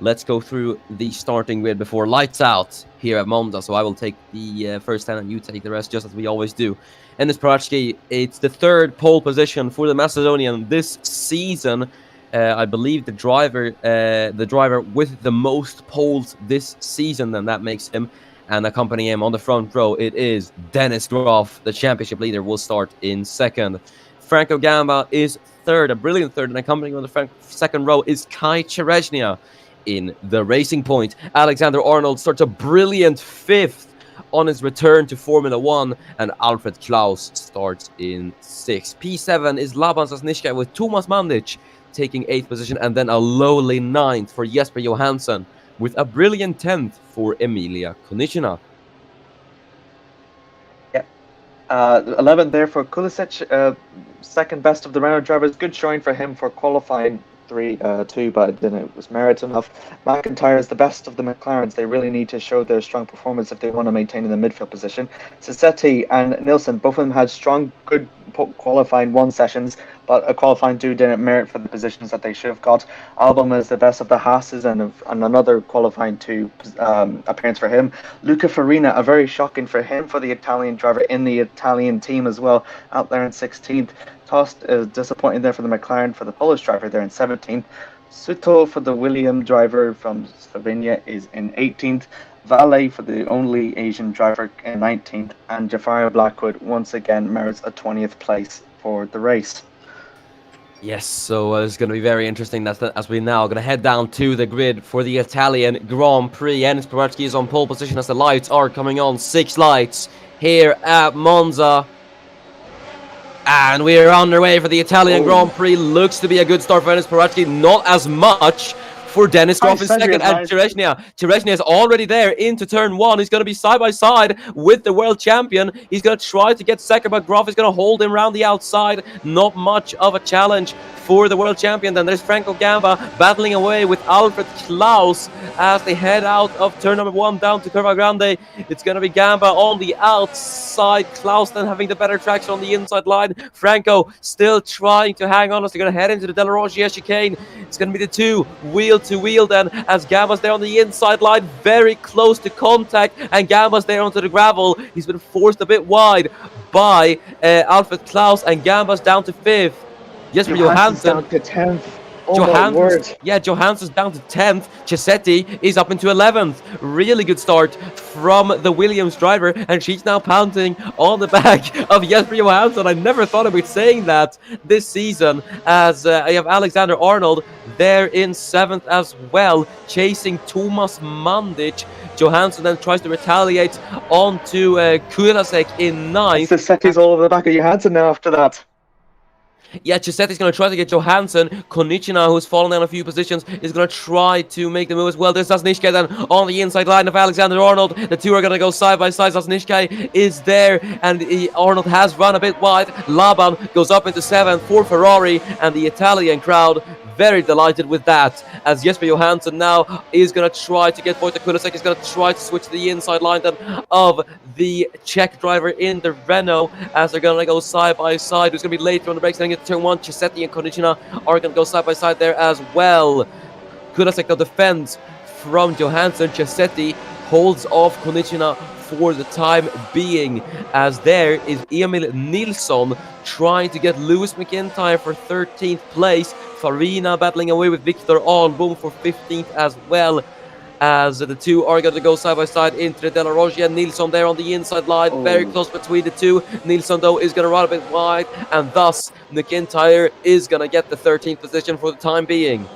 A: Let's go through the starting grid before lights out here at Monza. So I will take the first 10 and you take the rest, just as we always do. Enes Parachki, it's the third pole position for the Macedonian this season. I believe the driver with the most poles this season, and that makes him. And accompanying him on the front row, it is Dennis Graf, the championship leader, will start in second. Franco Gamba is third, a brilliant third, and accompanying on the second row is Kai Cherezhnia in the Racing Point. Alexander Arnold starts a brilliant fifth on his return to Formula 1, and Alfred Klaus starts in sixth. P7 is Laban Sasnishka with Thomas Mandic taking 8th position, and then a lowly 9th for Jesper Johansson, with a brilliant 10th for Emilia Konechina.
B: Yeah. 11th there for Kulisic, second best of the Renault drivers. Good showing for him for qualifying 2, but then it was merit enough. McIntyre is the best of the McLarens. They really need to show their strong performance if they want to maintain in the midfield position. Sassetti and Nilsson, both of them had strong, good qualifying 1 sessions, but a qualifying 2 didn't merit for the positions that they should have got. Album is the best of the Haas's, and another qualifying 2 appearance for him. Luca Farina, a very shocking for him, for the Italian driver in the Italian team as well, out there in 16th. Tost is disappointing there for the McLaren, for the Polish driver there in 17th. Suto for the William driver from Slovenia is in 18th. Valle for the only Asian driver in 19th. And Jafaria Blackwood once again merits a 20th place for the race.
A: Yes, so it's going to be very interesting as we now going to head down to the grid for the Italian Grand Prix. Enes Parachki is on pole position as the lights are coming on. 6 lights here at Monza. And we are underway for the Italian Grand Prix. Looks to be a good start for Enes Parachki. Not as much for Dennis Graf in second, and Cherezhnia is already there into turn 1. He's going to be side by side with the world champion. He's going to try to get second, but Graf is going to hold him around the outside. Not much of a challenge for the world champion. Then there's Franco Gamba battling away with Alfred Klaus as they head out of turn number 1 down to Curva Grande. It's going to be Gamba on the outside, Klaus then having the better traction on the inside line. Franco still trying to hang on as they're going to head into the Della Roggia chicane. It's going to be the 2 wheel to wheel then, as Gamba's there on the inside line, very close to contact, and Gamba's there onto the gravel. He's been forced a bit wide by Alfred Klaus, and Gamba's down to 5th. Jesper Johansson
B: down to 10th.
A: Johansson's down to 10th. Chisetti is up into 11th. Really good start from the Williams driver, and she's now pouncing on the back of Jesper Johansson. I never thought I'd be saying that this season, as I have Alexander Arnold there in 7th as well, chasing Thomas Mandic. Johansson then tries to retaliate onto Kulasek in 9th.
B: Chisetti's all over the back of Johansson now after that.
A: Yeah, Chisetti's going to try to get Johansson. Konechina, who's fallen down a few positions, is going to try to make the move as well. There's Sasnishka then on the inside line of Alexander Arnold. The 2 are going to go side by side. Sasnishka is there, and Arnold has run a bit wide. Laban goes up into 7th for Ferrari, and the Italian crowd very delighted with that, as Jesper Johansson now is going to try to get Wojtek Kulasek. Is going to try to switch to the inside line then of the Czech driver in the Renault, as they're going to go side by side. Who's going to be later on the brakes heading into turn 1. Chisetti and Konechina are going to go side by side there as well. Kulasek now defends from Johansson. Chisetti holds off Konechina for the time being, as there is Emil Nilsson trying to get Lewis McIntyre for 13th place. Farina battling away with Victor Alboom for 15th as well, as the 2 are going to go side by side into the Della Roggia. Nilsson there on the inside line, very close between the 2. Nilsson though is going to run a bit wide, and thus McIntyre is going to get the 13th position for the time being.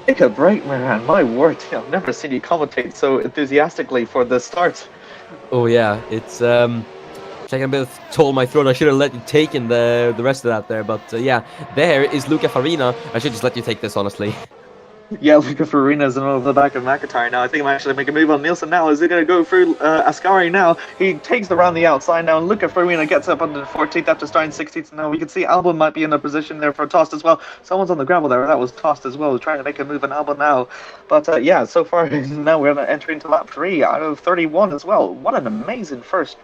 B: Take a break, man. My word, I've never seen you commentate so enthusiastically for the start.
A: Oh yeah, it's taking a bit of toll on my throat. I should have let you take in the rest of that there, but yeah, there is Luca Farina. I should just let you take this, honestly.
B: Yeah, Luca Farina's in the back of McIntyre now. I think I'm actually making a move on Nielsen now. Is he going to go through Ascari now? He takes the round the outside now, and Luca Farina gets up under the 14th after starting 16th. Now we can see Albon might be in a position there for a toss as well. Someone's on the gravel there. That was tossed as well, trying to make a move on Albon now. But yeah, so far now we're going to enter into lap 3 out of 31 as well. What an amazing first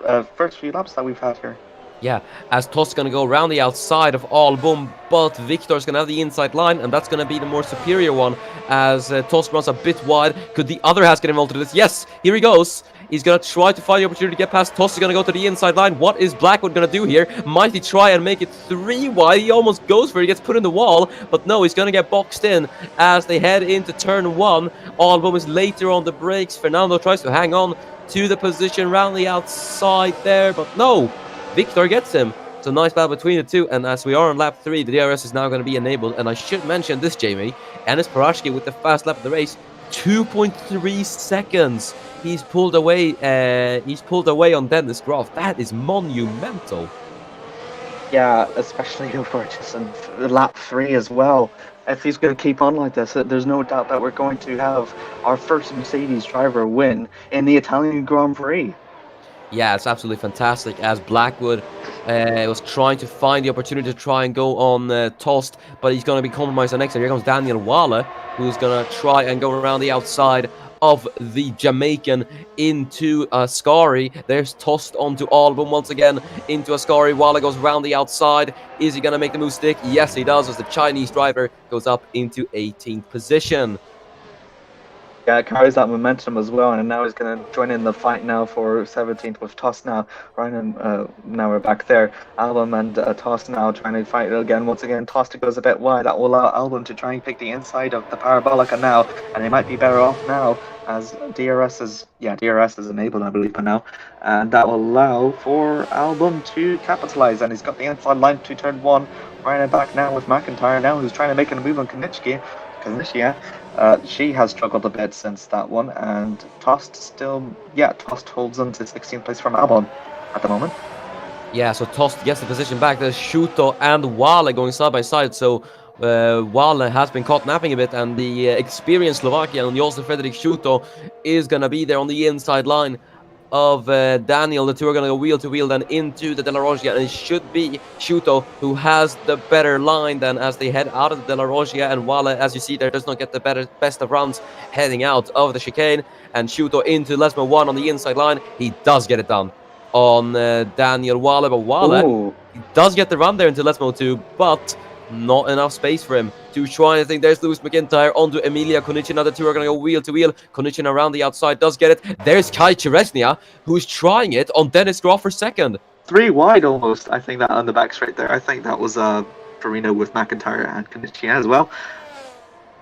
B: few laps that we've had here.
A: Yeah, as Toss going to go around the outside of Albon, but Victor's going to have the inside line, and that's going to be the more superior one, as Toss runs a bit wide. Could the other Haas get involved in this? Yes, here he goes. He's going to try to find the opportunity to get past. Toss is going to go to the inside line. What is Blackwood going to do here? Might he try and make it 3 wide? He almost goes for it. He gets put in the wall, but no, he's going to get boxed in as they head into turn 1. Albon is later on the brakes. Fernando tries to hang on to the position around the outside there, but no. Victor gets him. So nice battle between the two. And as we are on lap 3, the DRS is now going to be enabled. And I should mention this, Jamie. Enes Parashki with the fast lap of the race. 2.3 seconds. He's pulled away. He's pulled away on Dennis Groff. That is monumental.
B: Yeah, especially over just in lap 3 as well. If he's going to keep on like this, there's no doubt that we're going to have our first Mercedes driver win in the Italian Grand Prix.
A: Yeah, it's absolutely fantastic as Blackwood was trying to find the opportunity to try and go on Tost, but he's going to be compromised on exit. Here comes Daniel Wale, who's going to try and go around the outside of the Jamaican into Ascari. There's Tost onto Albon once again into Ascari. Wale goes around the outside. Is he going to make the move stick? Yes, he does, as the Chinese driver goes up into 18th position.
B: Yeah, it carries that momentum as well, and now he's going to join in the fight now for 17th with Toss now. Ryan, now we're back there. Albon and Toss now trying to fight it again. Once again, Toss goes a bit wide. That will allow Albon to try and pick the inside of the Parabolica now, and he might be better off now as DRS is enabled, I believe, by now, and that will allow for Albon to capitalize. And he's got the inside line to turn 1. Ryan back now with McIntyre now, who's trying to make a move on Konieczka. She has struggled a bit since that one, and Tost holds on to 16th place from Albon at the moment.
A: Yeah, so Tost gets the position back. There's Shuto and Wale going side by side, so Wale has been caught napping a bit, and the experienced Slovakian, and also Frederick Shuto, is going to be there on the inside line of Daniel. The two are going to go wheel to wheel then into the De La Roggia, and it should be Shuto who has the better line then as they head out of the De La Roggia, and Wale, as you see there, does not get the best of runs heading out of the chicane, and Shuto into Lesmo 1 on the inside line. He does get it done on Daniel Wale, but Wale he does get the run there into Lesmo 2, but not enough space for him to try anything. There's Lewis McIntyre onto Emilia Konieczna. The two are going to go wheel to wheel. Konieczna around the outside does get it. There's Kai Chereznia, who's trying it on Dennis Groff for second.
B: 3 wide almost. I think that on the back straight there. I think that was Farina with McIntyre and Konieczna as well.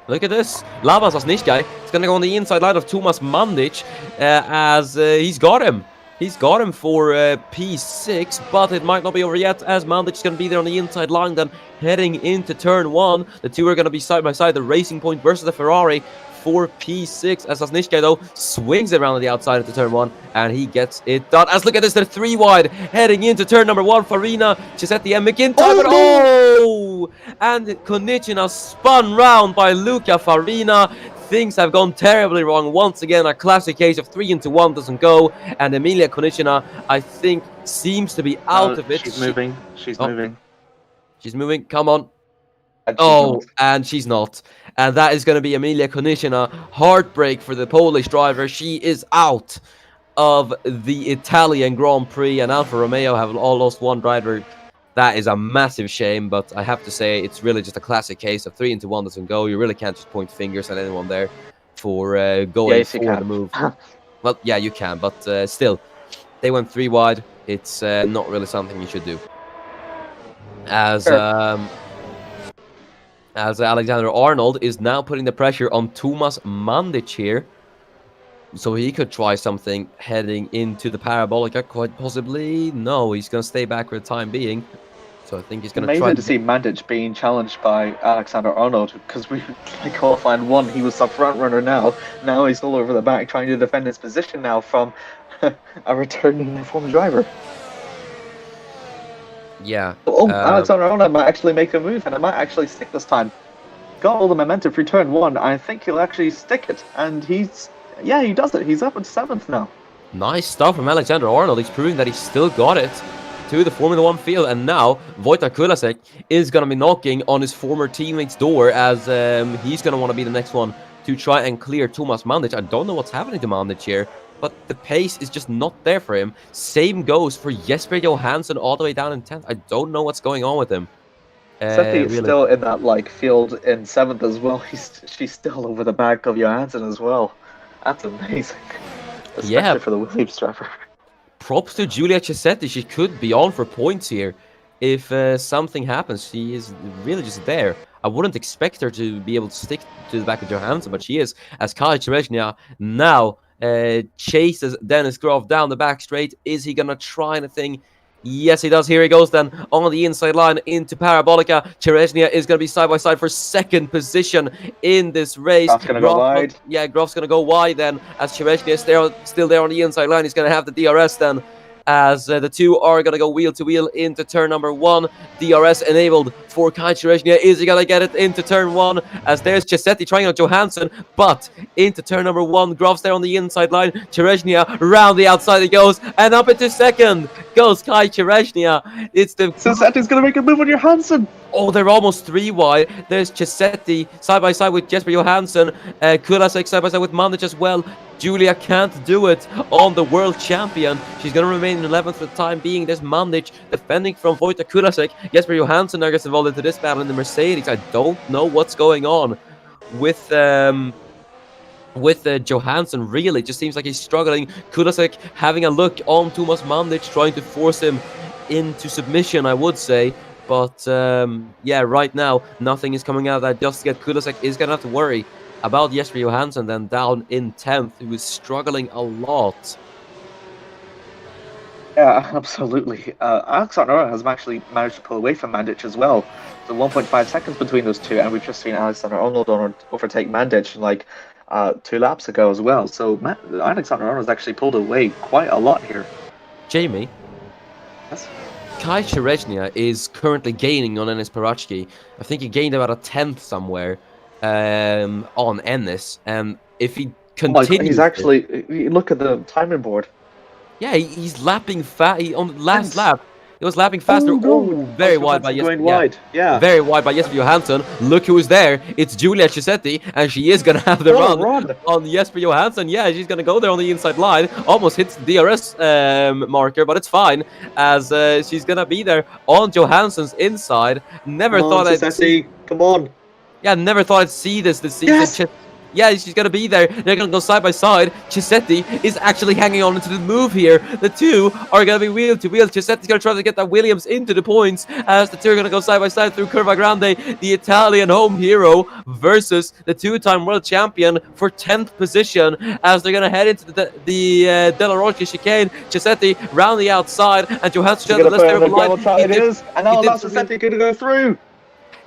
A: Look at this. Labas Asniškaj is going to go on the inside line of Tomas Mandic as he's got him. He's got him for P6, but it might not be over yet as Mandic is going to be there on the inside line then heading into turn 1. The two are going to be side by side, the Racing Point versus the Ferrari for P6 as Asniškaj though swings it around the outside into turn 1 and he gets it done. As look at this, they're 3 wide heading into turn number 1. Farina, Giuseppe and McIntyre, and Konieczna spun round by Luca Farina. Things have gone terribly wrong. Once again, a classic case of 3 into 1 doesn't go. And Emilia Konieczna, I think, seems to be out of it.
B: She's moving. She's moving.
A: She's moving. Come on.
B: And
A: and she's not. And that is going to be Emilia Konieczna. Heartbreak for the Polish driver. She is out of the Italian Grand Prix. And Alfa Romeo have all lost 1 driver. That is a massive shame, but I have to say it's really just a classic case of 3 into 1 doesn't go. You really can't just point fingers at anyone there for going for the move. Well, yeah, you can, but still, they went 3 wide. It's not really something you should do. As Alexander Arnold is now putting the pressure on Tomas Mandic here. So he could try something heading into the Parabolica, quite possibly. No, he's going to stay back for the time being. So I think he's going to try.
B: Amazing to see Mandic being challenged by Alexander Arnold, because we qualified 1, he was the front runner now. Now he's all over the back trying to defend his position now from a returning former driver.
A: Yeah.
B: Alexander Arnold might actually make a move, and it might actually stick this time. got all the momentum for turn 1. I think he'll actually stick it, and he does it. He's up in 7th now.
A: Nice stuff from Alexander Arnold. He's proving that he's still got it to the Formula 1 field. And now Wojtek Kulasek is going to be knocking on his former teammate's door, as he's going to want to be the next one to try and clear Thomas Mandic. I don't know what's happening to Mandic here, but the pace is just not there for him. Same goes for Jesper Johansson all the way down in 10th. I don't know what's going on with him.
B: Seppi is
A: really.
B: still in that field in 7th as well. She's still over the back of Johansson as well. That's amazing. Especially for the Williams driver.
A: Props to Giulia Cesetti. She could be on for points here if something happens. She is really just there. I wouldn't expect her to be able to stick to the back of Johansson, but she is, as Kai Cherezhnia now chases Dennis Groff down the back straight. Is he going to try anything? Yes, he does. Here he goes then on the inside line into Parabolica. Cherezhnia is going to be side by side for 2nd position in this race.
B: Groff's going to go wide.
A: Yeah, Groff's going to go wide then, as Cherezhnia is still there on the inside line. He's going to have the DRS then, as the two are going to go wheel to wheel into turn number 1. DRS enabled for Kai Cherezhnia. Is he going to get it into turn 1? As there's Cesetti trying out Johansson, but into turn number 1. Groff's there on the inside line. Cherezhnia round the outside he goes, and up into 2nd goes Kai Cherezhnia. It's the
B: Cesetti's going to make a move on Johansson.
A: Oh, they're almost 3 wide. There's Cesetti side by side with Jesper Johansson. Kulasek side by side with Mandic as well. Giulia can't do it on the world champion. She's going to remain in 11th for the time being. There's Mandic defending from Wojtek Kulasek. Jesper Johansson now gets involved into this battle in the Mercedes. I don't know what's going on with Johansson. Really, it just seems like he's struggling. Kulasek having a look on Thomas Mandic, trying to force him into submission, I would say. But yeah, right now nothing is coming out of that just yet. Kulasek is going to have to worry about Jesper Johansson then down in 10th, who is struggling a lot.
B: Yeah, absolutely. Alexander Arnold has actually managed to pull away from Mandic as well. So 1.5 seconds between those two, and we've just seen Alexander Arnold overtake Mandic in 2 laps ago as well. So Alexander Arnold has actually pulled away quite a lot here.
A: Jamie?
B: Yes?
A: Kai Cherezhnia is currently gaining on Enis Parachki. I think he gained about a 10th somewhere on Ennis, and if he continues,
B: he's actually look at the timing board.
A: Yeah, he's lapping fast. On the last lap, he was lapping faster. Oh, very wide by Jesper.
B: Yeah,
A: very wide by Jesper Johansson. Look who's there. It's Giulia Cesetti, and she is gonna have the run on Jesper Johansson. Yeah, she's gonna go there on the inside line. Almost hits the DRS marker, but it's fine, as she's gonna be there on Johansson's inside. Never thought I'd see.
B: Come on.
A: Yeah, never thought I'd see this season.
B: Yes!
A: Yeah, she's gonna be there. They're gonna go side by side. Cesetti is actually hanging on into the move here. The two are gonna be wheel to wheel. Cesetti's gonna try to get that Williams into the points, as the two are gonna go side by side through Curva Grande, the Italian home hero, versus the 2-time world champion for 10th position, as they're gonna head into the Della Rocca chicane. Cesetti round the outside, and Johansson
B: It is, and now Cesetti gonna go through.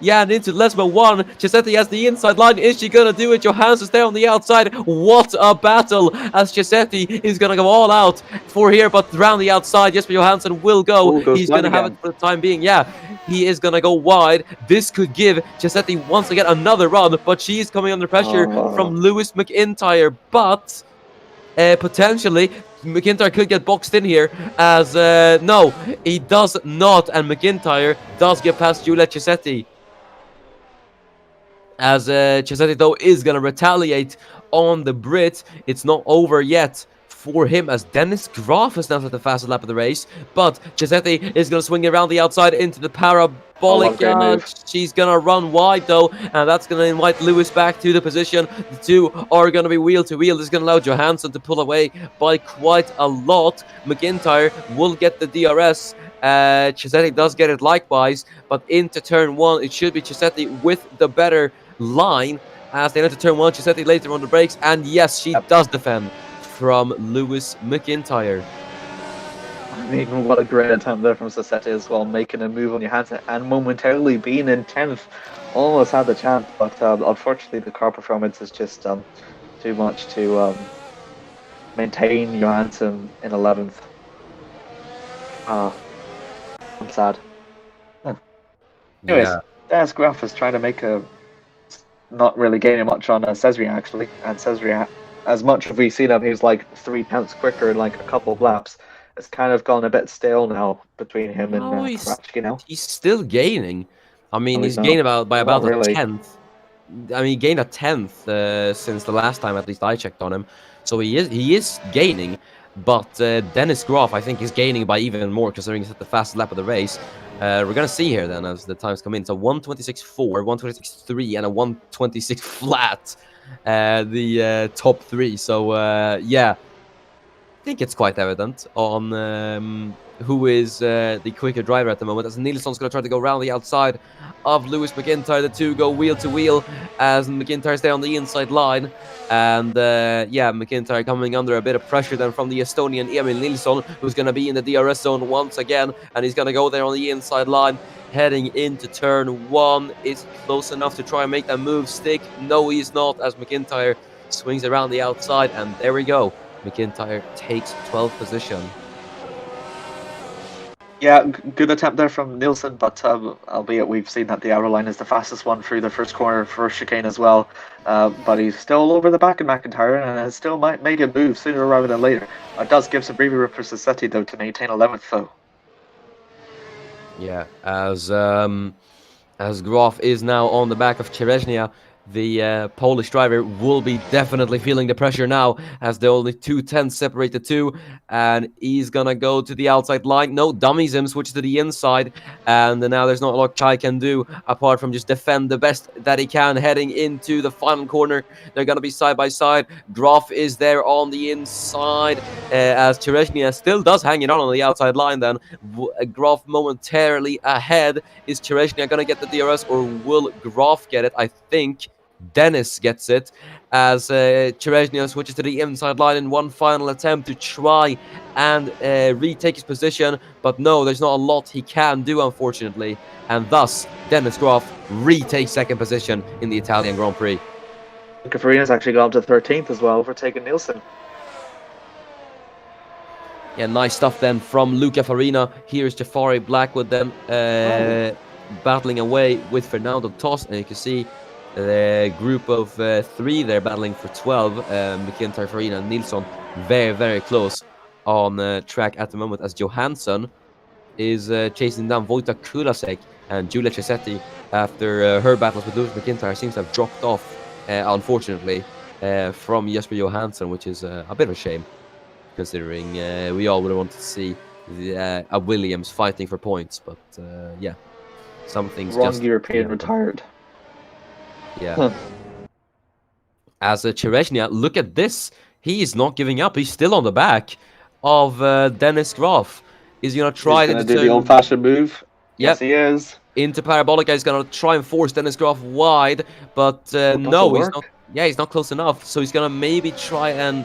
A: Yeah, and into Lesmo 1. Cesetti has the inside line. Is she going to do it? Johannsson's there on the outside. What a battle, as Cesetti is going to go all out for here, but round the outside, Jesper Johansson will go. He's going to have it for the time being. Yeah, he is going to go wide. This could give Cesetti once again another run, but she's coming under pressure from Lewis McIntyre. But potentially, McIntyre could get boxed in here, as no, he does not, and McIntyre does get past Giulia Cesetti. As Cesetti, though, is going to retaliate on the Brit. It's not over yet for him, as Dennis Groff is now at the fastest lap of the race. But Cesetti is going to swing around the outside into the parabolic. She's going to run wide, though, and that's going to invite Lewis back to the position. The two are going to be wheel to wheel. This is going to allow Johansson to pull away by quite a lot. McIntyre will get the DRS. Cesetti does get it likewise, but into turn 1, it should be Cesetti with the better line, as they enter turn 1. Cesetti later on the brakes, and yes, she does defend from Lewis McIntyre.
B: I mean, what a great attempt there from Cesetti as well, making a move on Johansson and momentarily being in 10th. Almost had the chance, but unfortunately the car performance is just too much to maintain Johansson in 11th. I'm sad. Anyways, Dennis Groff is trying to make a not really gaining much on Cesarian actually. And Cesarian, as much as we've seen him, he's like 3 tenths quicker in like a couple of laps. It's kind of gone a bit stale now between him and
A: No,
B: Kravachki now.
A: he's still gaining. I mean,
B: No,
A: he's
B: he's
A: gained
B: not.
A: by
B: Not
A: about a
B: really.
A: tenth. I mean, he gained a tenth since the last time, at least I checked on him. So he is gaining, but Dennis Graf, I think, is gaining by even more, considering he's at the fastest lap of the race. We're gonna see here then as the times come in. So 1:26.4, 1:26.3, and a 1:26 flat. The top three. So yeah, I think it's quite evident on who is the quicker driver at the moment, as Nilsson's going to try to go around the outside of Lewis McIntyre. The two go wheel to wheel as McIntyre stay on the inside line. And yeah, McIntyre coming under a bit of pressure then from the Estonian Emil Nilsson, who's going to be in the DRS zone once again. And he's going to go there on the inside line, heading into turn one. Is he close enough to try and make that move stick? No, he's not, as McIntyre swings around the outside. And there we go. McIntyre takes 12th position.
B: Yeah, good attempt there from Nielsen, but albeit we've seen that the outer line is the fastest one through the first corner, first chicane as well. But he's still over the back of McIntyre, and it still might make a move sooner rather than later. It does give some breathing room for Sassetti, though, to maintain 11th, though.
A: Yeah, as Graf is now on the back of Chereznia, the Polish driver will be definitely feeling the pressure now, as the only 2 tenths separate the two, and he's gonna go to the outside line. No, dummies him, switches to the inside, and now there's not a lot Chai can do apart from just defend the best that he can heading into the final corner. They're gonna be side by side. Graf is there on the inside, as Chereznia still does hang it on the outside line. Then Graf momentarily ahead. Is Chereznia gonna get the DRS, or will Graf get it? I think Dennis gets it, as Chereznia switches to the inside line in one final attempt to try and retake his position. But no, there's not a lot he can do, unfortunately. And thus, Dennis Graf retakes second position in the Italian Grand Prix.
B: Farina's actually gone up to 13th as well, overtaking Nielsen.
A: Yeah, nice stuff then from Luca Farina. Here's Jafari Blackwood then battling away with Fernando Toss, and you can see the group of three there battling for 12. McIntyre, Farina, and Nilsson very, very close on track at the moment, as Johansson is chasing down Wojtek Kulasek, and Julia Cesetti, after her battles with Lewis McIntyre, seems to have dropped off, unfortunately, from Jesper Johansson, which is a bit of a shame, considering we all would want to see a Williams fighting for points. But yeah, some things
B: Wrong
A: just
B: European retired.
A: Yeah.
B: Huh.
A: As Chereznia, look at this. He is not giving up. He's still on the back of Dennis Graf. Is he going to try
B: to do the old-fashioned move?
A: Yep.
B: Yes, he is.
A: Into Parabolica. He's going to try and force Dennis Graf wide, but no, he's not. Yeah, he's not close enough. So he's going to maybe try and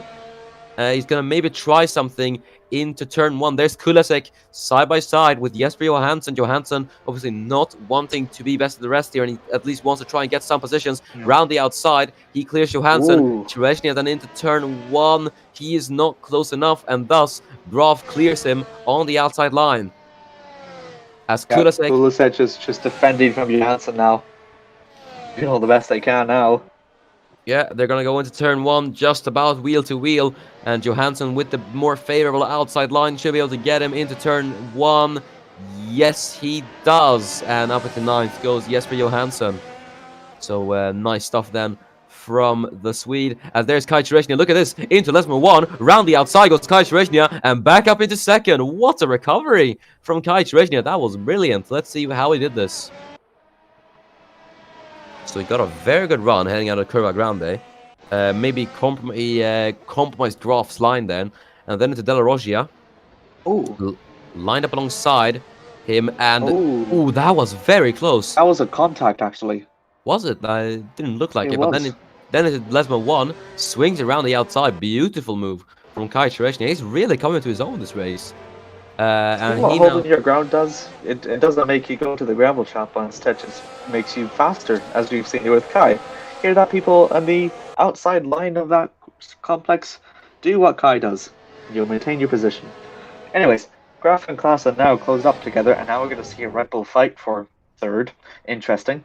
A: something into turn one. There's Kulasek side by side with Jesper Johansson. Johansson obviously not wanting to be best of the rest here, and he at least wants to try and get some positions round the outside. He clears Johansson. Chereznia then into turn one. He is not close enough, and thus Graf clears him on the outside line. As
B: Kulasek is just defending from Johansson now. Doing all the best they can now.
A: Yeah, they're going to go into turn one just about wheel to wheel, and Johansson with the more favorable outside line should be able to get him into turn one. Yes, he does. And up at the ninth goes Jesper Johansson. So nice stuff then from the Swede. As there's Kai Chereznia. Look at this. Into Lesmo 1. Round the outside goes Kai Chereznia, and back up into second. What a recovery from Kai Chereznia. That was brilliant. Let's see how he did this. So he got a very good run heading out of Curva Grande. Maybe compromised Graf's line then. And then into Della Roggia. Lined up alongside him. And ooh, that was very close.
B: That was a contact, actually.
A: Was it? Didn't look like it. But then it's Lesmo 1. Swings around the outside. Beautiful move from Kai Chereznia. He's really coming to his own this race.
B: And what holding your ground does, it doesn't make you go to the gravel trap, but instead just makes you faster, as we've seen here with Kai. Hear that, people on the outside line of that complex? Do what Kai does. You'll maintain your position. Anyways, Graf and Klaassen now closed up together, and now we're going to see a Red Bull fight for third. Interesting.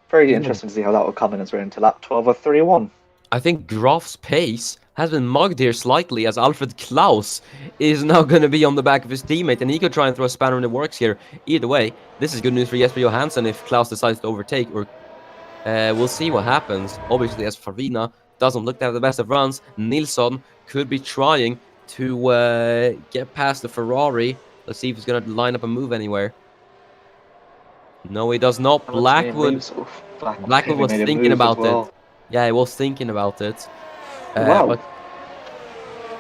B: Very
A: Yeah.
B: interesting to see how that will come in as we're into lap 12 of 31.
A: I think Graf's pace has been mugged here slightly as Alfred Klaus is now going to be on the back of his teammate, and he could try and throw a spanner in the works here. Either way, this is good news for Jesper Johansson if Klaus decides to overtake, or we'll see what happens. Obviously, as Farina doesn't look to have the best of runs, Nilsson could be trying to get past the Ferrari. Let's see if he's going to line up a move anywhere. No, he does not. Blackwood was thinking about it. Yeah, he was thinking about it.
B: Wow.
A: But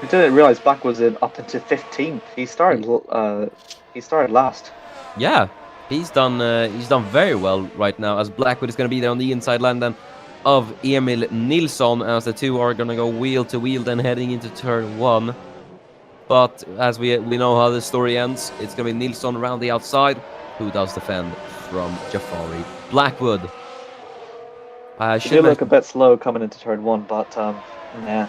B: I didn't realize Black was up into 15th. He started last.
A: Yeah, he's done very well right now, as Blackwood is going to be there on the inside line then of Emil Nilsson, as the two are going to go wheel to wheel then heading into turn 1. But as we know how the story ends, it's going to be Nilsson around the outside, who does defend from Jafari. Blackwood.
B: He did look a bit slow coming into turn 1, but yeah.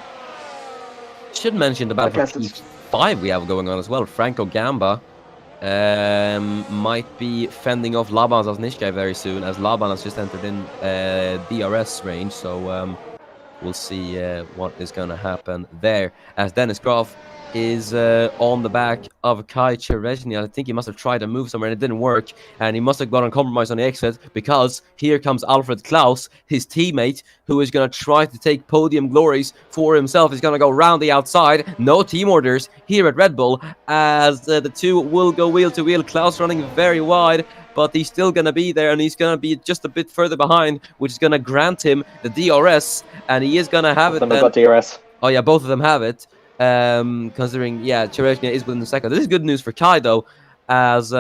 A: Should mention the battle for P5 we have going on as well. Franco Gamba might be fending off Laban Zasnishkai very soon, as Laban has just entered in DRS range, so we'll see what is going to happen there, as Dennis Graf is on the back of Kai Cherezhny. I think he must have tried to move somewhere and it didn't work, and he must have got on compromise on the exit, because here comes Alfred Klaus, his teammate, who is going to try to take podium glories for himself. He's going to go round the outside. No team orders here at Red Bull, as the two will go wheel to wheel. Klaus running very wide, but he's still going to be there, and he's going to be just a bit further behind, which is going to grant him the DRS, and he is going to have it then.
B: Got DRS.
A: Oh yeah, both of them have it. Considering, yeah, Cherezhny is within the second. This is good news for Kai, though, as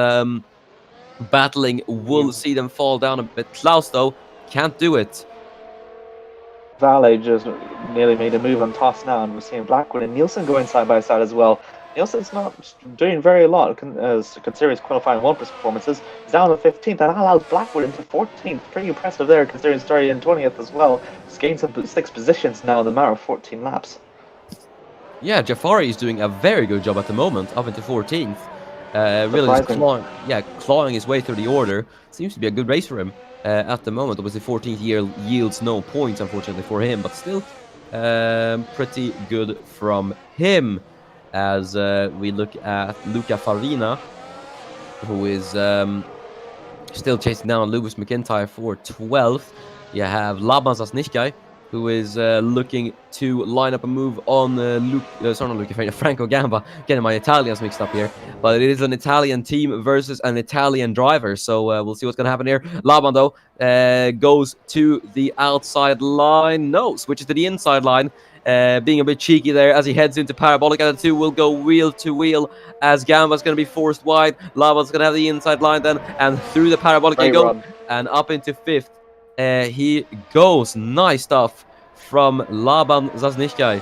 A: battling will see them fall down a bit. Klaus, though, can't do it.
B: Valet just nearly made a move on toss now, and we're seeing Blackwood and Nielsen going side by side as well. Nielsen's not doing very a lot considering his qualifying 1 performances. He's down to 15th, and that allows Blackwood into 14th. Pretty impressive there, considering he's starting in 20th as well. He's gained some 6 positions now in the matter of 14 laps.
A: Yeah, Jafari is doing a very good job at the moment, up into 14th. Really just clawing his way through the order. Seems to be a good race for him at the moment. Obviously, 14th year yields no points, unfortunately, for him, but still pretty good from him. As we look at Luca Farina, who is still chasing down Lewis McIntyre for 12th. You have Laban Zasnishkai, who is looking to line up a move on Franco Gamba. Getting my Italians mixed up here, but it is an Italian team versus an Italian driver, so we'll see what's going to happen here. Laban, though, goes to the outside line. No, switches to the inside line, being a bit cheeky there as he heads into Parabolic. And the two will go wheel to wheel, as Gamba's going to be forced wide. Laban's going to have the inside line then, and through the Parabolic they go, and up into 5th. He goes. Nice stuff from Laban Zasnishkai.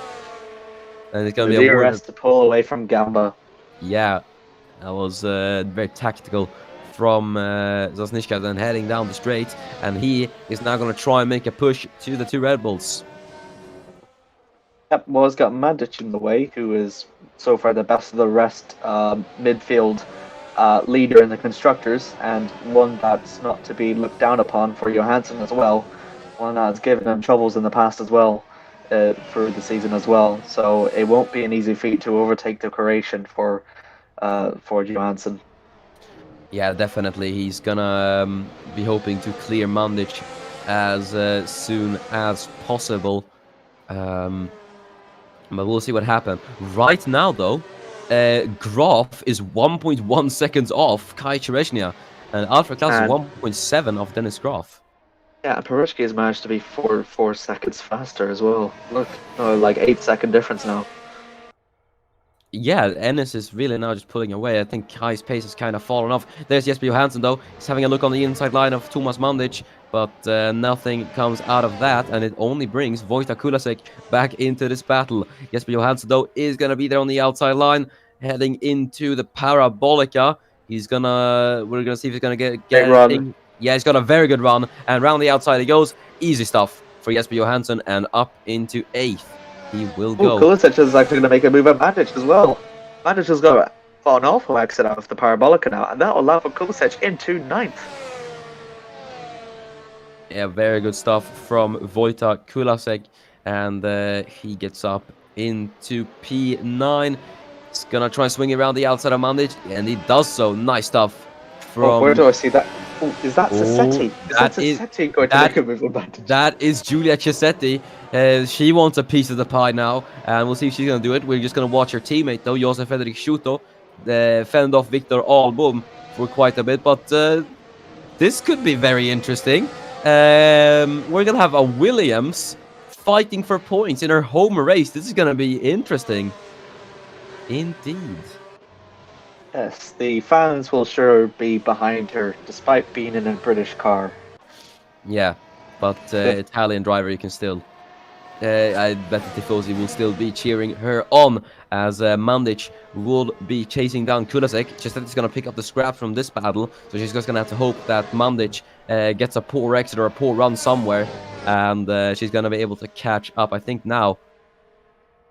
A: And it's going to be a
B: DRS to pull away from Gamba.
A: Yeah, that was very tactical from Zasnishkai, then heading down the straight. And he is now going to try and make a push to the two Red Bulls.
B: Yep, well, he's got Mandic in the way, who is so far the best of the rest midfield leader in the constructors, and one that's not to be looked down upon for Johansson as well. One that's given him troubles in the past as well, through the season as well. So it won't be an easy feat to overtake the Croatian for Johansson.
A: Yeah, definitely. He's gonna be hoping to clear Mandic as soon as possible. But we'll see what happens. Right now, though, Graf is 1.1 seconds off Kai Cherezhny, and Alfred Klaus is 1.7 off Dennis Graf.
B: Yeah, and Perushki has managed to be 4 seconds faster as well. Look, like 8-second difference now.
A: Yeah, Ennis is really now just pulling away. I think Kai's pace has kind of fallen off. There's Jesper Johansson, though. He's having a look on the inside line of Tomas Mandic, but nothing comes out of that, and it only brings Wojtek Kulasek back into this battle. Jesper Johansson, though, is going to be there on the outside line, heading into the Parabolica. We're gonna see if he's gonna get
B: run.
A: Yeah, he's got a very good run, and round the outside he goes. Easy stuff for Jesper Johansson, and up into 8th. He will go.
B: Kulisek is actually going to make a move at Mandic as well. Mandic has got an awful exit out of the Parabolica now, and that will allow for Kulisek into 9th.
A: Yeah, very good stuff from Wojta Kulasek, and he gets up into P9. He's gonna try and swing around the outside of Mandic, and he does so. Nice stuff
B: Oh, where
A: from.
B: do I see that? Oh, is that
A: Oh,
B: Sassetti? Is that
A: that is
B: Sassetti going to make
A: that
B: a move advantage?
A: that is Giulia Cesetti. She wants a piece of the pie now, and we'll see if she's gonna do it. We're just gonna watch her teammate though, Josef Fredrik Schuto, fend off Victor Album for quite a bit, but this could be very interesting. We're gonna have a Williams fighting for points in her home race. This is gonna be interesting, indeed.
B: Yes, the fans will sure be behind her, despite being in a British car.
A: Yeah, but Italian driver, you can still. I bet the Tifosi will still be cheering her on as Mandic will be chasing down Kulasek. Cessetti's going to pick up the scrap from this battle, so she's just going to have to hope that Mandic gets a poor exit or a poor run somewhere, and she's going to be able to catch up. I think now,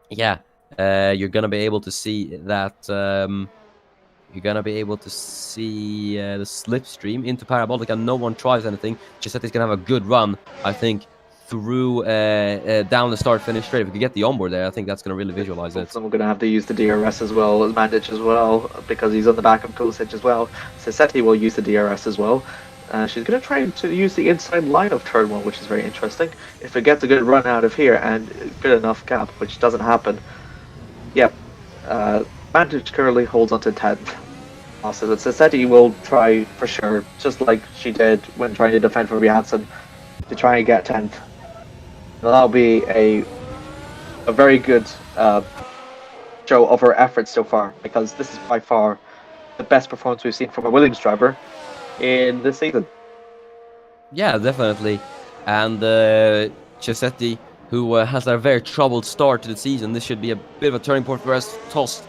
A: yeah, you're going to be able to see that. You're going to be able to see the slipstream into Parabolica. No one tries anything. Cessetti's going to have a good run, I think, through down the start finish straight. If we could get the onboard there, I think that's going to really visualize
B: Both
A: it.
B: of them are going to have to use the DRS as well as Mandic as well, because he's on the back of Kulisic as well. Sassetti will use the DRS as well. She's going to try to use the inside line of turn 1, which is very interesting. If it gets a good run out of here and good enough gap, which doesn't happen, yep, Mandic currently holds on to 10th. Also, that Sassetti will try for sure, just like she did when trying to defend for Johansson, to try and get 10th. That'll be a very good show of her efforts so far, because this is by far the best performance we've seen from a Williams driver in this season.
A: Yeah, definitely. And Cesetti, who has a very troubled start to the season, this should be a bit of a turning point for us. Tossed,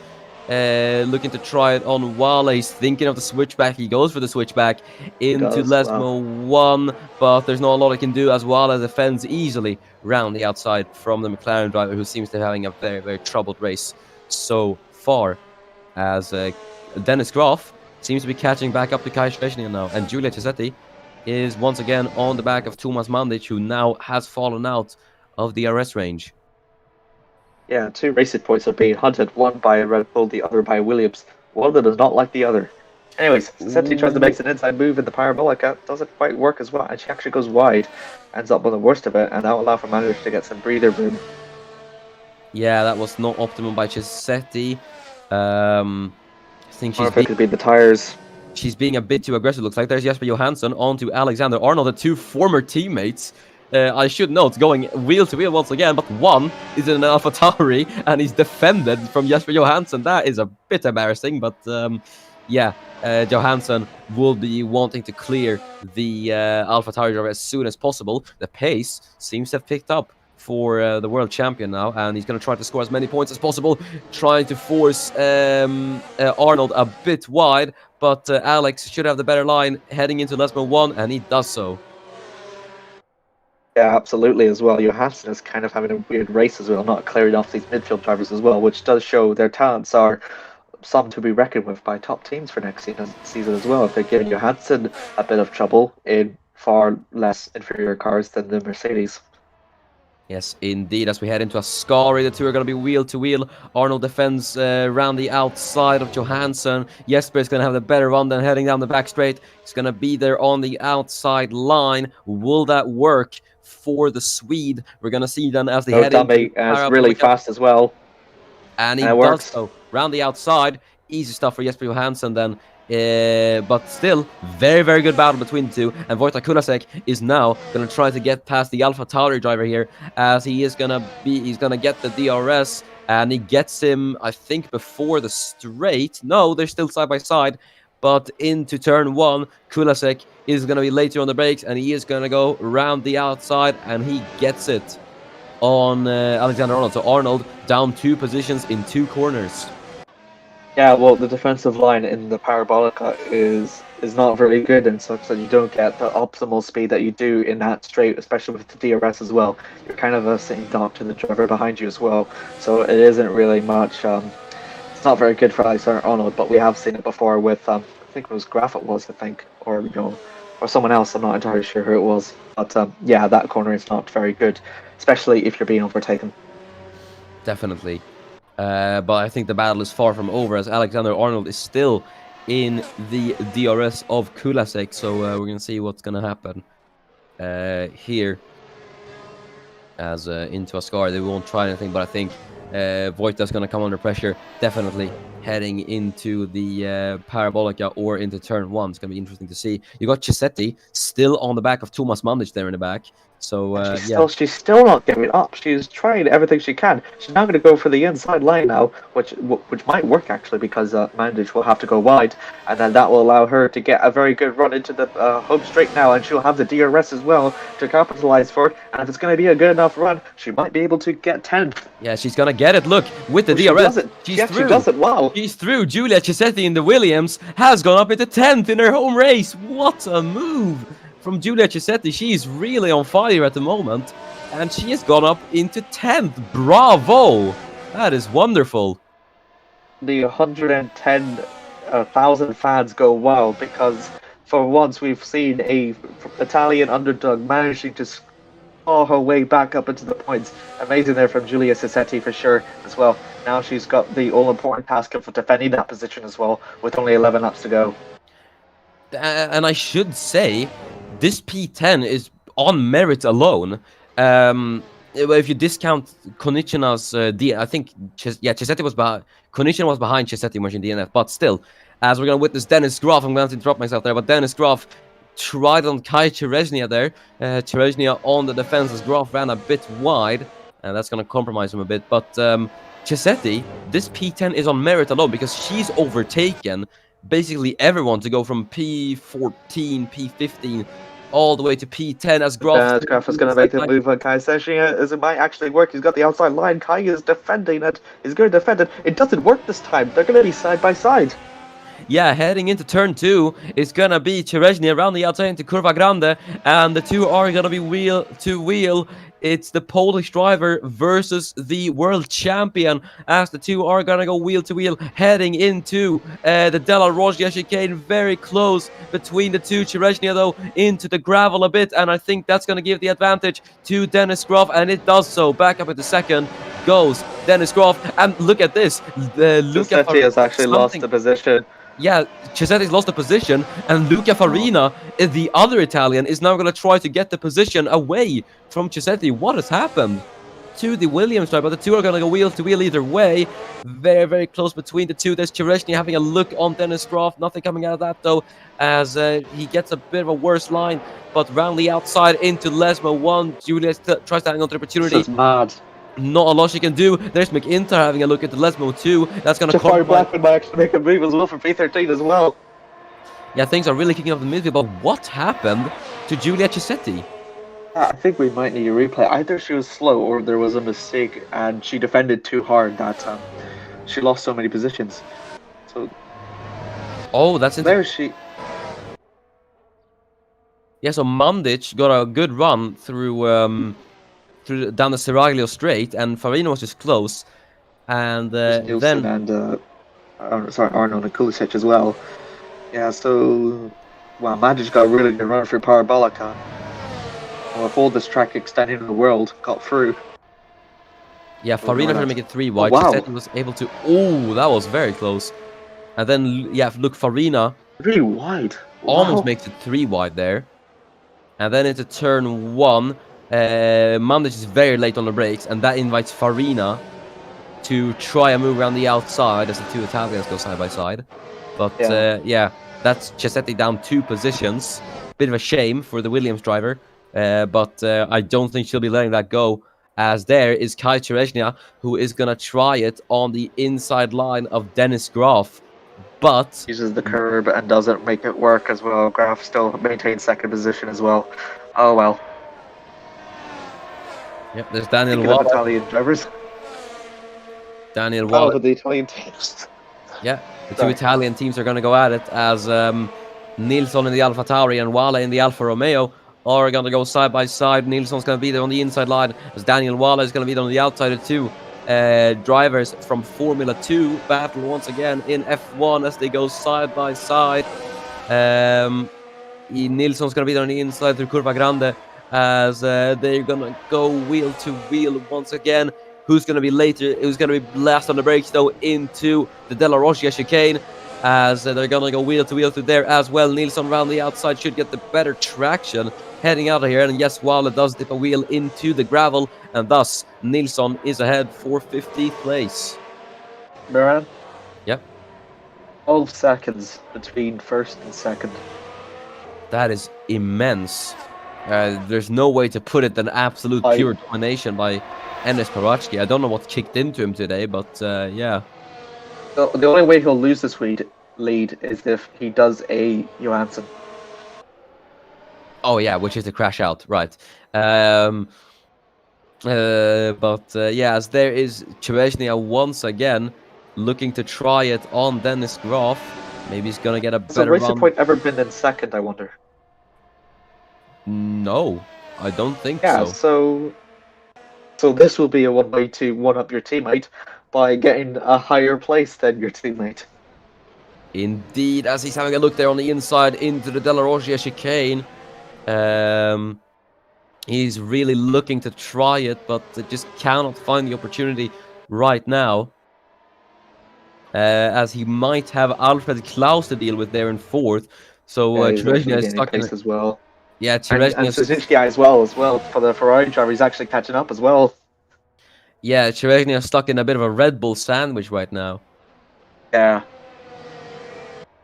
A: looking to try it on Wale. He's thinking of the switchback. He goes for the switchback into Lesmo 1, but there's not a lot he can do as Wale defends easily round the outside from the McLaren driver, who seems to be having a very, very troubled race so far, as Dennis Graf seems to be catching back up to Kai Schwechnian now, and Giulia Cesetti is once again on the back of Thomas Mandic, who now has fallen out of the RS range.
B: Yeah, 2 racing points are being hunted, one by Red Bull, the other by Williams. One of them does not like the other. Anyways, Sassetti tries to make an inside move in the Parabolica, doesn't quite work as well, and she actually goes wide, ends up on the worst of it, and that will allow for Mandic to get some breather room.
A: Yeah, that was not optimum by Cesetti. I think
B: Or if it could be the tires.
A: She's being a bit too aggressive, looks like. There's Jesper Johansson on to Alexander Arnold, the 2 former teammates. I should note, going wheel to wheel once again, but one is in an AlphaTauri, and he's defended from Jesper Johansson. That is a bit embarrassing, but yeah, Johansson will be wanting to clear the AlphaTauri driver as soon as possible. The pace seems to have picked up for the world champion now, and he's going to try to score as many points as possible, trying to force Arnold a bit wide, but Alex should have the better line heading into Lesmo 1, and he does so.
B: Yeah, absolutely as well. Johansson is kind of having a weird race as well, not clearing off these midfield drivers as well, which does show their talents are some to be reckoned with by top teams for next season as well. If they're giving Johansson a bit of trouble in far less inferior cars than the Mercedes.
A: Yes, indeed. As we head into Ascari, the two are going to be wheel to wheel. Arnold defends around the outside of Johansson. Jesper is going to have the better run than heading down the back straight. He's going to be there on the outside line. Will that work for the Swede? We're going to see then as they head into
B: it's really fast as well.
A: And he does so. Round the outside. Easy stuff for Jesper Johansson then. But still, very, very good battle between the two. And Wojta Kulasek is now going to try to get past the AlphaTauri driver here, as he's going to get the DRS, and he gets him, I think, before the straight. No, they're still side by side, but into turn 1, Kulasek is going to be later on the brakes, and he is going to go around the outside, and he gets it on Alexander Arnold. So Arnold down 2 positions in 2 corners.
B: Yeah, well, the defensive line in the Parabolica is not very good, and such that you don't get the optimal speed that you do in that straight, especially with the DRS as well. You're kind of a sitting dog to the driver behind you as well, so it isn't really much. It's not very good for Alexander Arnold, but we have seen it before with I think it was Graf, or or someone else. I'm not entirely sure who it was, but yeah, that corner is not very good, especially if you're being overtaken.
A: Definitely. But I think the battle is far from over, as Alexander Arnold is still in the DRS of Kulasek. So we're going to see what's going to happen here. As into Ascar, they won't try anything, but I think Vojta's going to come under pressure, definitely heading into the Parabolica or into turn 1. It's going to be interesting to see. You got Chisetti still on the back of Thomas Mandic there in the back. So
B: she's still not giving up. She's trying everything she can. She's now going to go for the inside line now, which might work actually, because Mandic will have to go wide, and then that will allow her to get a very good run into the home straight now, and she'll have the DRS as well to capitalize for it. And if it's going to be a good enough run, she might be able to get 10th.
A: Yeah, she's going to get it. Look, with the DRS,
B: she does it. Wow.
A: She's through. Giulia Chisetti in the Williams has gone up into 10th in her home race. What a move from Giulia Chisetti. She's really on fire at the moment, and she has gone up into 10th. Bravo! That is wonderful.
B: The 110,000 fans go wild, because for once we've seen a Italian underdog managing to claw her way back up into the points. Amazing there from Giulia Chisetti for sure as well. Now she's got the all-important task of defending that position as well, with only 11 laps to go.
A: And I should say, this P10 is on merit alone. If you discount Konechina's I think Chisetti was behind. Konechina was behind Chisetti much in DNF, but still, as we're gonna witness Dennis Graf, I'm going to interrupt myself there, but Dennis Graf tried on Kai Cherezhnia there. Cherezhnia on the defense as Graf ran a bit wide, and that's gonna compromise him a bit. But Chisetti, this P10 is on merit alone, because she's overtaken basically everyone to go from P14, P15, all the way to P10 as Graf.
B: Graf is going to make the move on Kai Cherezhnia, as it might actually work. He's got the outside line. Kai is defending it. He's going to defend it. It doesn't work this time. They're going to be side by side.
A: Yeah, heading into turn 2, it's gonna be Cherezhnia around the outside into Curva Grande, and the two are gonna be wheel to wheel. It's the Polish driver versus the world champion, as the two are gonna go wheel to wheel, heading into the Della Roggia chicane. Very close between the two. Cherezhnia though into the gravel a bit, and I think that's gonna give the advantage to Dennis Graf, and it does so. Back up at the second goes Dennis Graf, and look at this.
B: Luca has actually lost the position.
A: Yeah, Chisetti's lost the position, and Luca Farina, the other Italian, is now going to try to get the position away from Chisetti. What has happened to the Williams driver? But the two are going to go wheel to wheel either way. Very, very close between the two. There's Cherezhnia having a look on Dennis Graf. Nothing coming out of that, though, as he gets a bit of a worse line. But round the outside into Lesmo 1. Julius tries to hang on to the opportunity.
B: This is mad.
A: Not a lot she can do. There's McIntyre having a look at the Lesmo 2. That's going to
B: Jafari Blackman might actually make a move as well for P13 as well.
A: Yeah, things are really kicking off the midfield, but what happened to Giulia Chisetti?
B: I think we might need a replay. Either she was slow or there was a mistake and she defended too hard that she lost so many positions. So,
A: oh, that's
B: there she.
A: Yeah, so Mandic got a good run through down the Seraglio straight, and Farina was just close, and then
B: Arnold and Kulisic as well. Yeah, so Mandic got a really good run through Parabolica. With all this track extending in the world, got through.
A: Yeah, Farina tried to make it 3 wide.
B: Oh, wow.
A: Chisetti was able to. Oh, that was very close. And then look, Farina
B: really wide.
A: Almost makes it 3 wide there, and then into turn 1. Mandic is very late on the brakes, and that invites Farina to try a move around the outside as the two Italians go side by side. But yeah, that's Chisetti down 2 positions. Bit of a shame for the Williams driver, but I don't think she'll be letting that go, as there is Kai Cherezhnia, who is going to try it on the inside line of Dennis Graf. But
B: uses the curb and doesn't make it work as well. Graf still maintains second position as well. Oh well.
A: Yep, there's Daniel Waller.
B: Italian drivers.
A: Daniel Waller.
B: Oh, the Italian teams.
A: Yeah, the two Italian teams are going to go at it, as Nilsson in the Alfa Tauri and Waller in the Alfa Romeo are going to go side by side. Nilsson's going to be there on the inside line, as Daniel Waller is going to be there on the outside of 2 drivers from Formula 2. Battle once again in F1 as they go side by side. Nilsson's going to be there on the inside through Curva Grande as they're going to go wheel to wheel once again. Who's going to be later? Who's going to be last on the brakes, though, into the Della Roscia chicane as they're going to go wheel to wheel through there as well. Nilsson around the outside should get the better traction heading out of here. And yes, Wale does dip a wheel into the gravel, and thus Nilsson is ahead for 50th place.
B: Moran?
A: Yep.
B: 12 seconds between first and second.
A: That is immense. There's no way to put it than absolute pure domination by Enes Parachki. I don't know what kicked into him today, but yeah.
B: The only way he'll lose this lead is if he does a Johansson.
A: Oh yeah, which is the crash out, right. Yeah, as there is Cherezhnia once again looking to try it on Dennis Graf. Maybe he's gonna get a better run.
B: Has Racing Point ever been in second, I wonder?
A: No, I don't think
B: so. Yeah, so this will be a one way to one-up your teammate by getting a higher place than your teammate.
A: Indeed, as he's having a look there on the inside into the Della Roscia chicane. He's really looking to try it, but just cannot find the opportunity right now. As he might have Alfred Klaus to deal with there in fourth. So Cherezhnia is stuck in
B: as well.
A: Yeah, Cherezhnia
B: and Suzuki as well for the Ferrari driver. He's actually catching up as well.
A: Yeah, Cherezhnia is stuck in a bit of a Red Bull sandwich right now.
B: Yeah.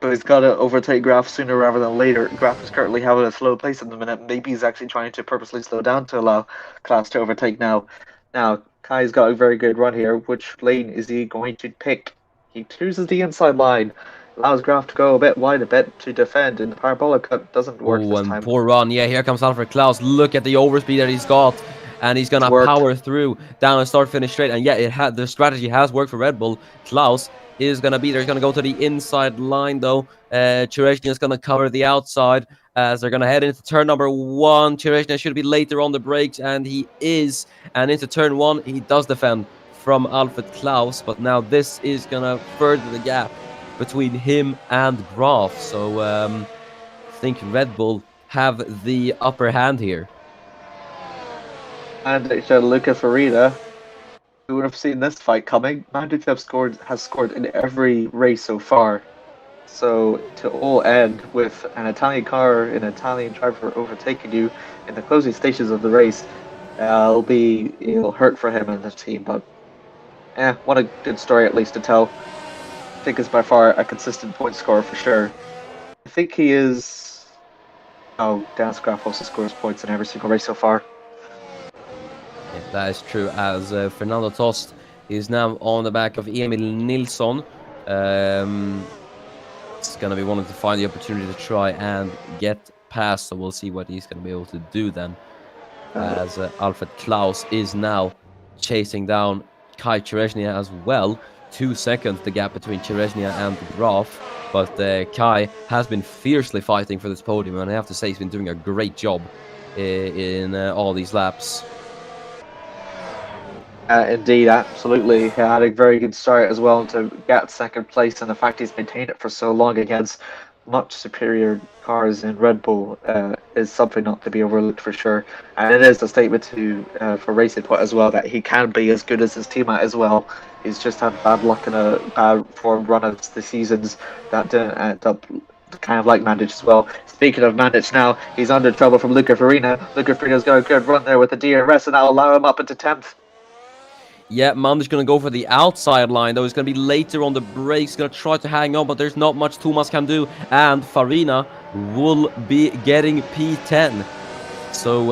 B: So he's got to overtake Graf sooner rather than later. Graf is currently having a slow pace at the minute. Maybe he's actually trying to purposely slow down to allow Klaus to overtake now. Now, Kai's got a very good run here. Which lane is he going to pick? He chooses the inside line. Allows Graf to go a bit wide, a bit to defend, and the parabolic cut doesn't work this time.
A: Poor run. Yeah, here comes Alfred Klaus. Look at the overspeed that he's got. And he's going to power through down and start finish straight. And yeah, the strategy has worked for Red Bull. Klaus is going to be there. He's going to go to the inside line, though. Cherezhnia is going to cover the outside as they're going to head into turn number 1. Cherezhnia should be later on the brakes, and he is. And into turn 1, he does defend from Alfred Klaus. But now this is going to further the gap between him and Graf. So I think Red Bull have the upper hand here.
B: And Luca Farina, who would have seen this fight coming, Mandic has scored in every race so far. So to all end with an Italian car, an Italian driver overtaking you in the closing stages of the race, it'll hurt for him and the team. But what a good story at least to tell. I think it's by far a consistent point scorer for sure. I think he is. Oh, Dennis Graf also scores points in every single race so far.
A: Yeah, that is true, as Fernando Tost is now on the back of Emil Nilsson. It's going to be wanting to find the opportunity to try and get past, so we'll see what he's going to be able to do then. As Alfred Klaus is now chasing down Kai Cherezhnia as well. 2 seconds the gap between Cherezhnia and Graf. But Kai has been fiercely fighting for this podium, and I have to say he's been doing a great job in all these laps.
B: Indeed, absolutely. He had a very good start as well to get second place, and the fact he's maintained it for so long against much superior cars in Red Bull is something not to be overlooked for sure. And it is a statement for Racing Point as well that he can be as good as his teammate as well. He's just had bad luck in a bad form run of the seasons that didn't end up kind of like Mandic as well. Speaking of Mandic now, he's under trouble from Luca Farina. Luca Farina's got a good run there with the DRS, and that'll allow him up into 10th.
A: Yeah, Mandic going to go for the outside line, though. He's going to be later on the brakes. Going to try to hang on, but there's not much Thomas can do. And Farina will be getting P10. So,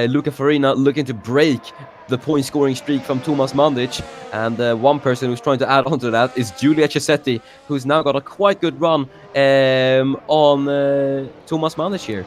A: Luca Farina looking to break the point-scoring streak from Thomas Mandic. And one person who's trying to add on to that is Giulia Cesetti, who's now got a quite good run on Thomas Mandic here.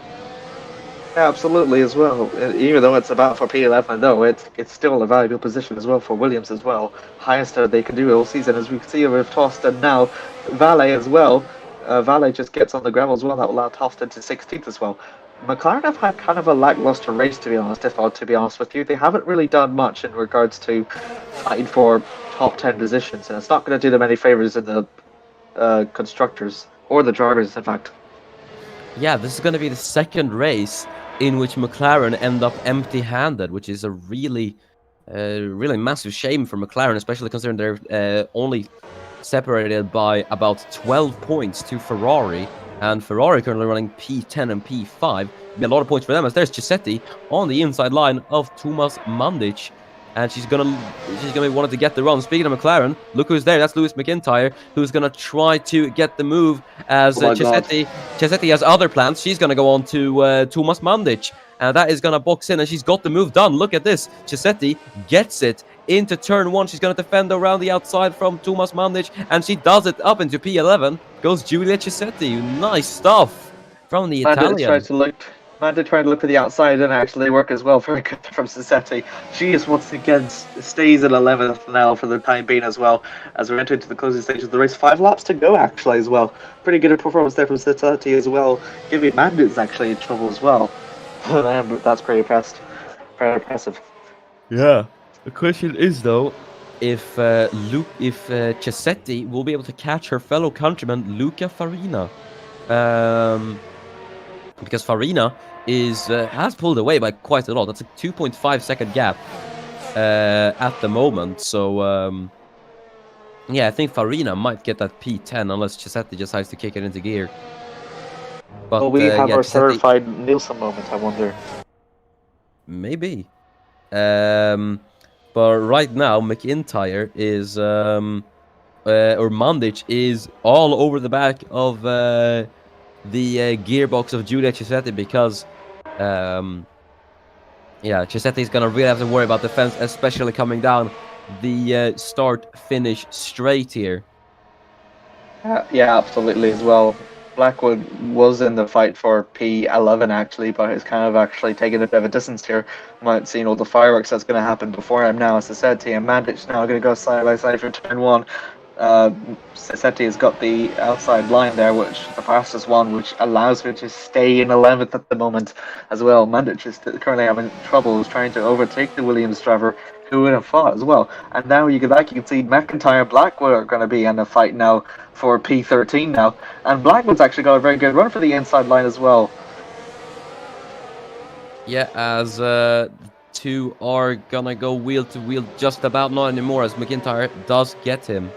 B: Yeah, absolutely as well. Even though it's about for P11, though, it's still a valuable position as well for Williams as well. Highest they can do all season, as we can see with Toston now. Valet as well. Valet just gets on the gravel as well. That will allow Toston to 16th as well. McLaren have had kind of a lackluster race, to be honest. To be honest with you, they haven't really done much in regards to fighting for top 10 positions, and it's not going to do them any favors in the constructors or the drivers, in fact.
A: Yeah, this is going to be the second race in which McLaren end up empty-handed, which is a really, really massive shame for McLaren, especially considering they're only separated by about 12 points to Ferrari, and Ferrari currently running P10 and P5. Be a lot of points for them, as there's Chisetti on the inside line of Thomas Mandic, and she's gonna be wanting to get the run. Speaking of McLaren, look who's there. That's Lewis McIntyre, who's gonna try to get the move as
B: Oh my God.
A: Chisetti has other plans. She's gonna go on to Thomas Mandic, and that is gonna box in, and she's got the move done. Look at this. Chisetti gets it into turn 1. She's going to defend around the outside from Thomas Mandic, and she does it up into P11. Goes Giulia Chisetti. Nice stuff from the Italian.
B: Manda tried to look for the outside and actually work as well. Very good from Sassetti. She is once again stays at 11th now for the time being as well, as we're entering into the closing stages of the race. 5 laps to go actually as well. Pretty good performance there from Sassetti as well. Giving Mandic actually in trouble as well. That's pretty impressive.
A: Yeah. The question is, though, if Chisetti will be able to catch her fellow countryman Luca Farina, because Farina has pulled away by quite a lot. That's a 2.5-second gap at the moment. So yeah, I think Farina might get that P10 unless Chisetti decides to kick it into gear. But
B: Will we have
A: yeah,
B: our
A: Chisetti,
B: certified Nielsen moment? I wonder.
A: maybe. But right now, McIntyre is, or Mandic is all over the back of the gearbox of Giulia Chisetti because, yeah, Chisetti is going to really have to worry about defense, especially coming down the start-finish straight here.
B: Yeah, absolutely as well. Blackwood was in the fight for P11 actually, but it's kind of actually taking a bit of a distance here. Might see all the fireworks that's going to happen before him now. Sassetti and Mandic now going to go side by side for turn 1. Sassetti has got the outside line there, which the fastest one, which allows her to stay in 11th at the moment as well. Mandic is currently having trouble trying to overtake the Williams driver, who would have fought as well. And now you can see McIntyre and Blackwood are going to be in a fight now for P13 now. And Blackwood's actually got a very good run for the inside line as well.
A: Yeah, as two are gonna go wheel to wheel just about, not anymore, as McIntyre does get him.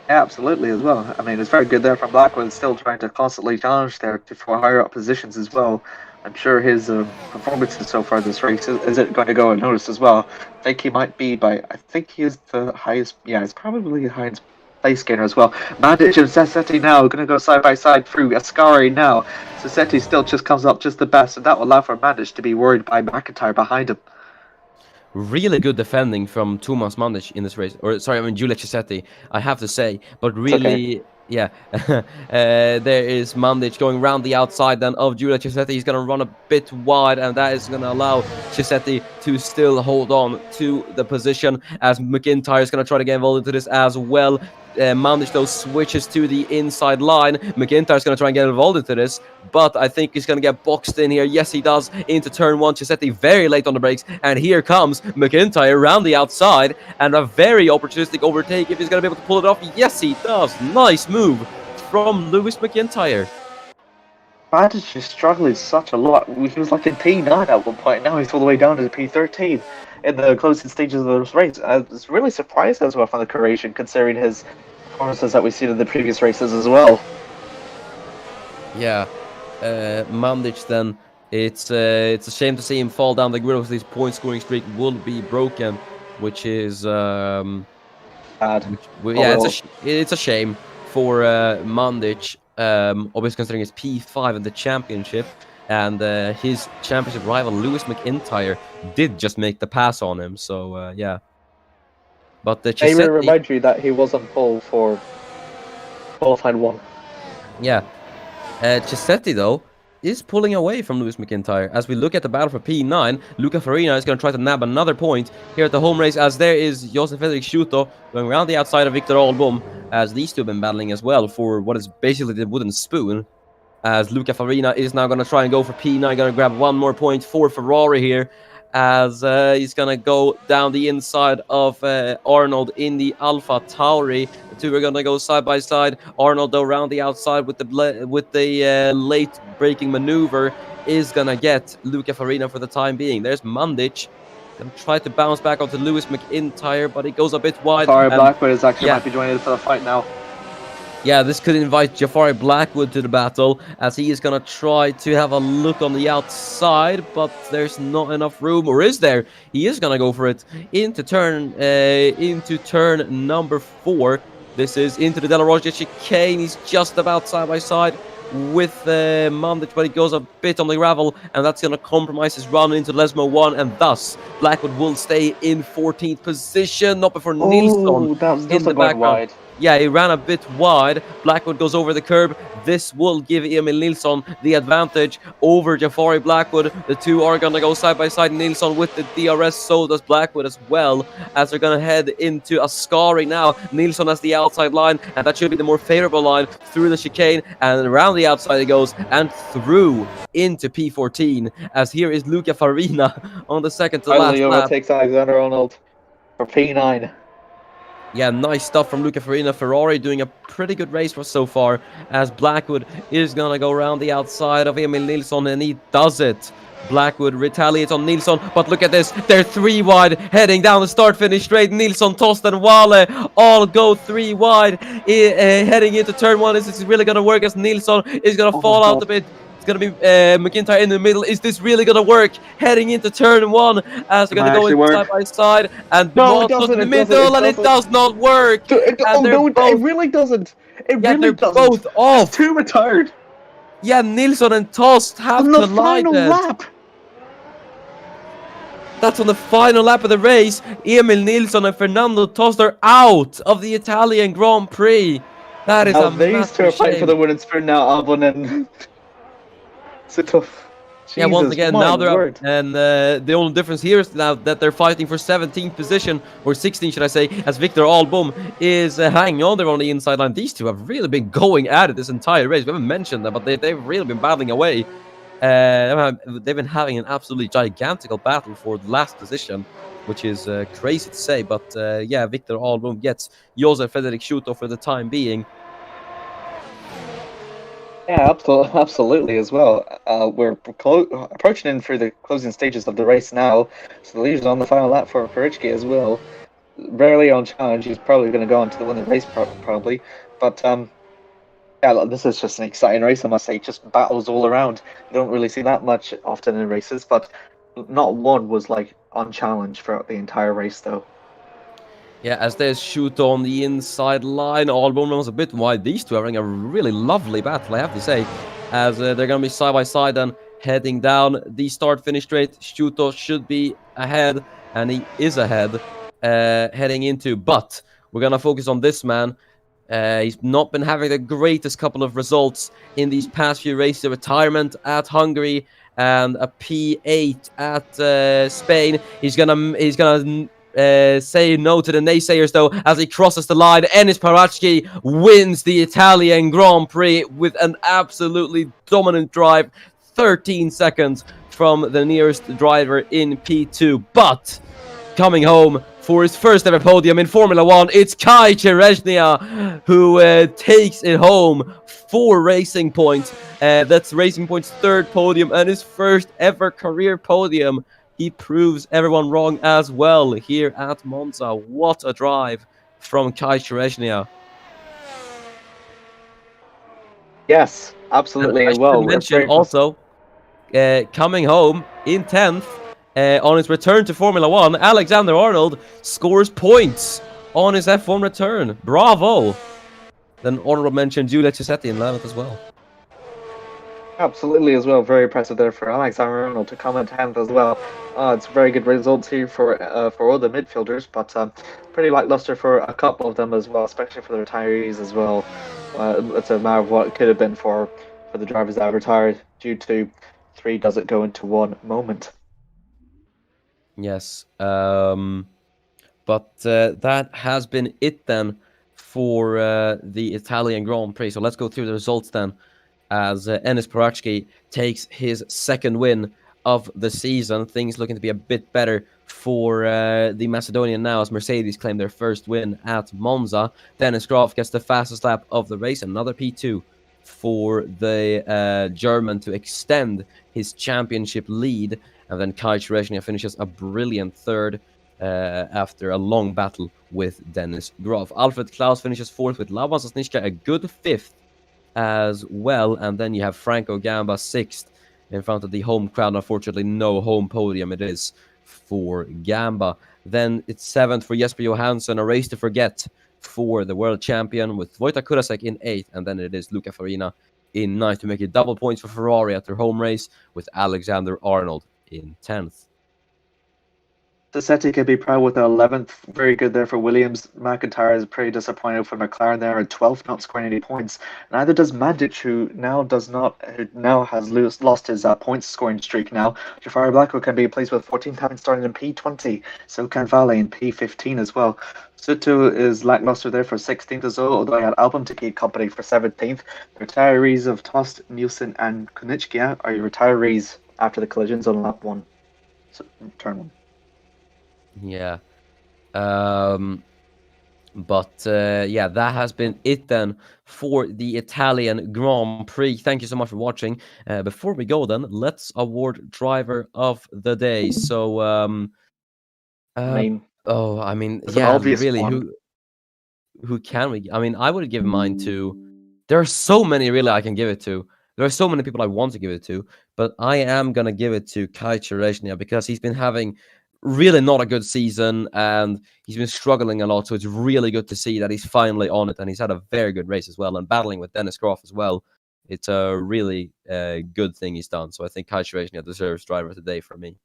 B: Yeah, absolutely as well. I mean, it's very good there from Blackwood, still trying to constantly challenge there for higher up positions as well. I'm sure his performances so far this race is it going to go unnoticed as well. I think he might be I think he is the highest, yeah, he's probably the highest place gainer as well. Mandic and Sassetti now going to go side by side through Ascari now. Sassetti still just comes up just the best, and that will allow for Mandic to be worried by McIntyre behind him.
A: Really good defending from Thomas Mandic in this race. Or, sorry, I mean Giulia Chisetti, I have to say. But really, okay. Yeah. There is Mandic going around the outside then of Giulia Chisetti. He's going to run a bit wide, and that is going to allow Chisetti to still hold on to the position, as McIntyre is going to try to get involved into this as well. Mandic, though, switches to the inside line. McIntyre's going to try and get involved into this, but I think he's going to get boxed in here. Yes, he does, into turn 1. Chisetti very late on the brakes, and here comes McIntyre around the outside, and a very opportunistic overtake if he's going to be able to pull it off. Yes, he does. Nice move from Lewis McIntyre.
B: Mandic is struggling such a lot. He was like in P9 at one point, now he's all the way down to P13 in the closing stages of this race. I was really surprised as well from the Croatian, considering his performances that we've seen in the previous races as well.
A: Yeah, Mandic then, it's a shame to see him fall down the grid. Of his point scoring streak will be broken, which is
B: bad.
A: Yeah, it's a shame for Mandic, obviously considering his P5 in the championship. And his championship rival, Lewis McIntyre, did just make the pass on him. So, yeah. But the
B: Chisetti... I remind you that he was on pole for qualified 1.
A: Yeah. Chisetti, though, is pulling away from Lewis McIntyre. As we look at the battle for P9, Luca Farina is going to try to nab another point here at the home race, as there is Josef Fredrik Schuto going around the outside of Victor Albom, as these two have been battling as well for what is basically the wooden spoon. As Luca Farina is now going to try and go for P9, going to grab one more point for Ferrari here. as he's gonna go down the inside of Arnold in the Alpha Tauri. The two are gonna go side by side. Arnold, though, around the outside with the late braking maneuver is gonna get Luca Farina for the time being. There's Mandic. Gonna try to bounce back onto Lewis McIntyre, but he goes a bit wide.
B: Sorry,
A: And
B: Blackwood is actually
A: yeah.
B: might be joining for the fight now.
A: yeah, this could invite Jafari Blackwood to the battle, as he is gonna try to have a look on the outside, but there's not enough room, or is there? He is gonna go for it into turn number 4. This is into the Della Roja chicane. He's just about side by side with Mandic, but he goes a bit on the gravel, and that's gonna compromise his run into Lesmo 1, and thus Blackwood will stay in 14th position, not before Nilsson
B: that was
A: in
B: just
A: the
B: going
A: background.
B: wide.
A: Yeah, he ran a bit wide. Blackwood goes over the curb. This will give Emil Nilsson the advantage over Jafari Blackwood. The two are going to go side by side. Nilsson with the DRS, so does Blackwood as well, as they're going to head into Ascari now. Nilsson has the outside line, and that should be the more favorable line through the chicane, and around the outside he goes, and through into P14, as here is Luca Farina on the second to last
B: Finally
A: lap.
B: overtakes Alexander Arnold for P9.
A: Yeah, nice stuff from Luca Farina. Ferrari doing a pretty good race for so far, as Blackwood is going to go around the outside of Emil Nilsson, and he does it. Blackwood retaliates on Nilsson, but look at this. They're 3 wide, heading down the start-finish straight. Nilsson, Tost, and Wale all go 3 wide, heading into turn 1. Is this really going to work, as Nilsson is going to fall out a bit? It's going to be McIntyre in the middle. Is this really going to work? Heading into turn 1, as they're going to go in side by side. And
B: No,
A: Bond
B: it
A: goes
B: doesn't,
A: in the
B: it doesn't,
A: middle,
B: it
A: and it
B: doesn't.
A: does not work.
B: Oh no, it really doesn't. It
A: Yeah,
B: really
A: they're
B: doesn't.
A: both off.
B: It's too retired.
A: Yeah, Nilsson and Tost have
B: On the
A: collided.
B: final lap.
A: That's on the final lap of the race. Emil Nilsson and Fernando Tost are out of the Italian Grand Prix. That is
B: Now
A: a
B: these two are
A: massive
B: fighting for
A: shame.
B: the winning sprint now, Albon and it's a tough.
A: Yeah, once
B: Jesus,
A: again,
B: my
A: now they're
B: word.
A: up, and the only difference here is now that they're fighting for 17th position, or 16th, should I say, as Victor Albom is hanging on there on the inside line. These two have really been going at it this entire race. We haven't mentioned that, but they've really been battling away. They've been having an absolutely gigantical battle for the last position, which is crazy to say. But yeah, Victor Albom gets Josef Frederick Schuto for the time being.
B: Yeah, absolutely as well. We're approaching in through the closing stages of the race now, so the leader's on the final lap for Perichki as well. Rarely on challenge, he's probably going to go on to win the race probably. But yeah, this is just an exciting race, I must say. Just battles all around. You don't really see that much often in races, but not one was like on challenge throughout the entire race though.
A: Yeah, as there's Schuto on the inside line. Albon was a bit wide. These two are having a really lovely battle, I have to say, as they're going to be side by side and heading down the start-finish straight. Schuto should be ahead, and he is ahead heading into. But we're going to focus on this man. He's not been having the greatest couple of results in these past few races. A retirement at Hungary and a P8 at Spain. He's gonna say no to the naysayers, though, as he crosses the line. Enis Parachki wins the Italian Grand Prix with an absolutely dominant drive, 13 seconds from the nearest driver in P2. But coming home for his first ever podium in Formula 1, it's Kai Cherezhnia who takes it home. 4 racing points. That's Racing Point's 3rd podium and his first ever career podium. He proves everyone wrong as well here at Monza. What a drive from Kai Cherezhnia.
B: Yes, absolutely.
A: I should mention also, coming home in 10th, on his return to Formula 1, Alexander Arnold scores points on his F1 return. Bravo! Then honorable mention, Giulia Cisetti in 11th as well.
B: Absolutely as well. Very impressive there for Alexander Arnold to come in 10th as well. It's very good results here for all the midfielders, but pretty lackluster for a couple of them as well, especially for the retirees as well. It's a matter of what it could have been for the drivers that have retired due to 3 doesn't go into 1 moment.
A: Yes, but that has been it then for the Italian Grand Prix. So let's go through the results then, as Enis Parachki takes his 2nd win of the season. Things looking to be a bit better for the Macedonian now as Mercedes claim their first win at Monza. Dennis Graf gets the fastest lap of the race, another P2 for the German to extend his championship lead. And then Kai Chereshnya finishes a brilliant third after a long battle with Dennis Graf. Alfred Klaus finishes fourth with Laban Sosnishka a good fifth as well. And then you have Franco Gamba sixth in front of the home crowd. Unfortunately, no home podium it is for Gamba. Then it's seventh for Jesper Johansson, a race to forget for the world champion, with Wojtek Kurasek in eighth. And then it is Luca Farina in ninth to make it double points for Ferrari at their home race, with Alexander Arnold in 10th.
B: Sassetti can be proud with the 11th. Very good there for Williams. McIntyre is pretty disappointed for McLaren there at 12th, not scoring any points. Neither does Mandic, who now has lost his points scoring streak now. Jafari Blackwell can be placed with 14th, having started in P20. So can Vale in P15 as well. Suto is lackluster there for 16th as well, although he had Album to keep company for 17th. The retirees of Tost, Nielsen, and Konieczka are your retirees after the collisions on lap 1. So, turn 1.
A: Yeah. Yeah, that has been it then for the Italian Grand Prix. Thank you so much for watching. Before we go then, let's award driver of the day. So,
B: I mean, it's an
A: yeah,
B: obvious
A: really,
B: one.
A: who can we? I mean, I would give mine to. There are so many really I can give it to. There are so many people I want to give it to, but I am gonna give it to Kai Chereshnya because he's been having really not a good season and he's been struggling a lot. So it's really good to see that he's finally on it and he's had a very good race as well and battling with Dennis Groff as well. It's a really good thing he's done. So I think Kai Chereshnya deserves driver of the day for me.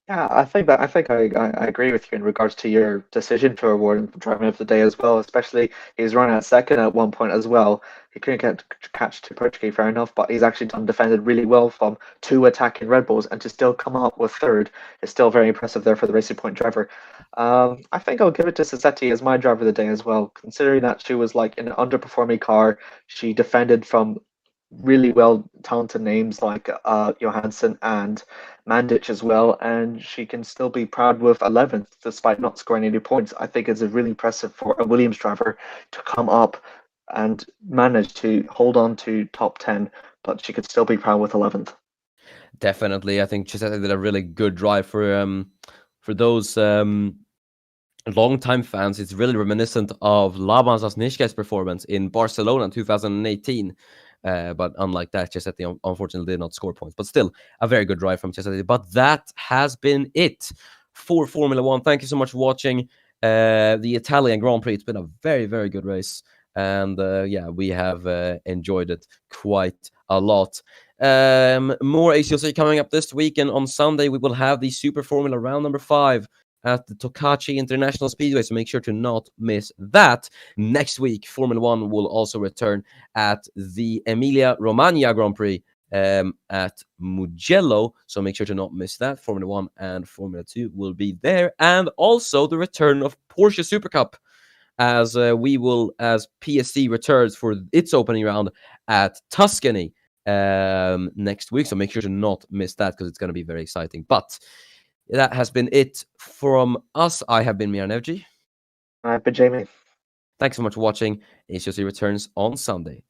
B: Yeah, I agree with you in regards to your decision to award him driving of the day as well. Especially he's running at second at one point as well. He couldn't catch to Portuguese fair enough, but he's actually defended really well from two attacking Red Bulls, and to still come up with third is still very impressive there for the Racing Point driver. I think I'll give it to Sassetti as my driver of the day as well, considering that she was like in an underperforming car. She defended from really well talented names like Johansson and Mandic as well, and she can still be proud with 11th despite not scoring any points. I think it's really impressive for a Williams driver to come up and manage to hold on to top 10, but she could still be proud with 11th.
A: Definitely, I think Chisetti did a really good drive for those long-time fans. It's really reminiscent of Laban Sasnishka's performance in Barcelona in 2018. But unlike that, Chisetti unfortunately did not score points. But still, a very good drive from Chisetti. But that has been it for Formula One. Thank you so much for watching the Italian Grand Prix. It's been a very, very good race. And yeah, we have enjoyed it quite a lot. More ACLC coming up this week. And on Sunday, we will have the Super Formula round number 5 at the Tokachi International Speedway, so make sure to not miss that. Next week, Formula 1 will also return at the Emilia-Romagna Grand Prix at Mugello, so make sure to not miss that. Formula 1 and Formula 2 will be there, and also the return of Porsche Super Cup, as PSC returns for its opening round at Tuscany next week, so make sure to not miss that because it's going to be very exciting. But that has been it from us. I have been Miran Evji.
B: I've been Jamie.
A: Thanks so much for watching. HLC returns on Sunday.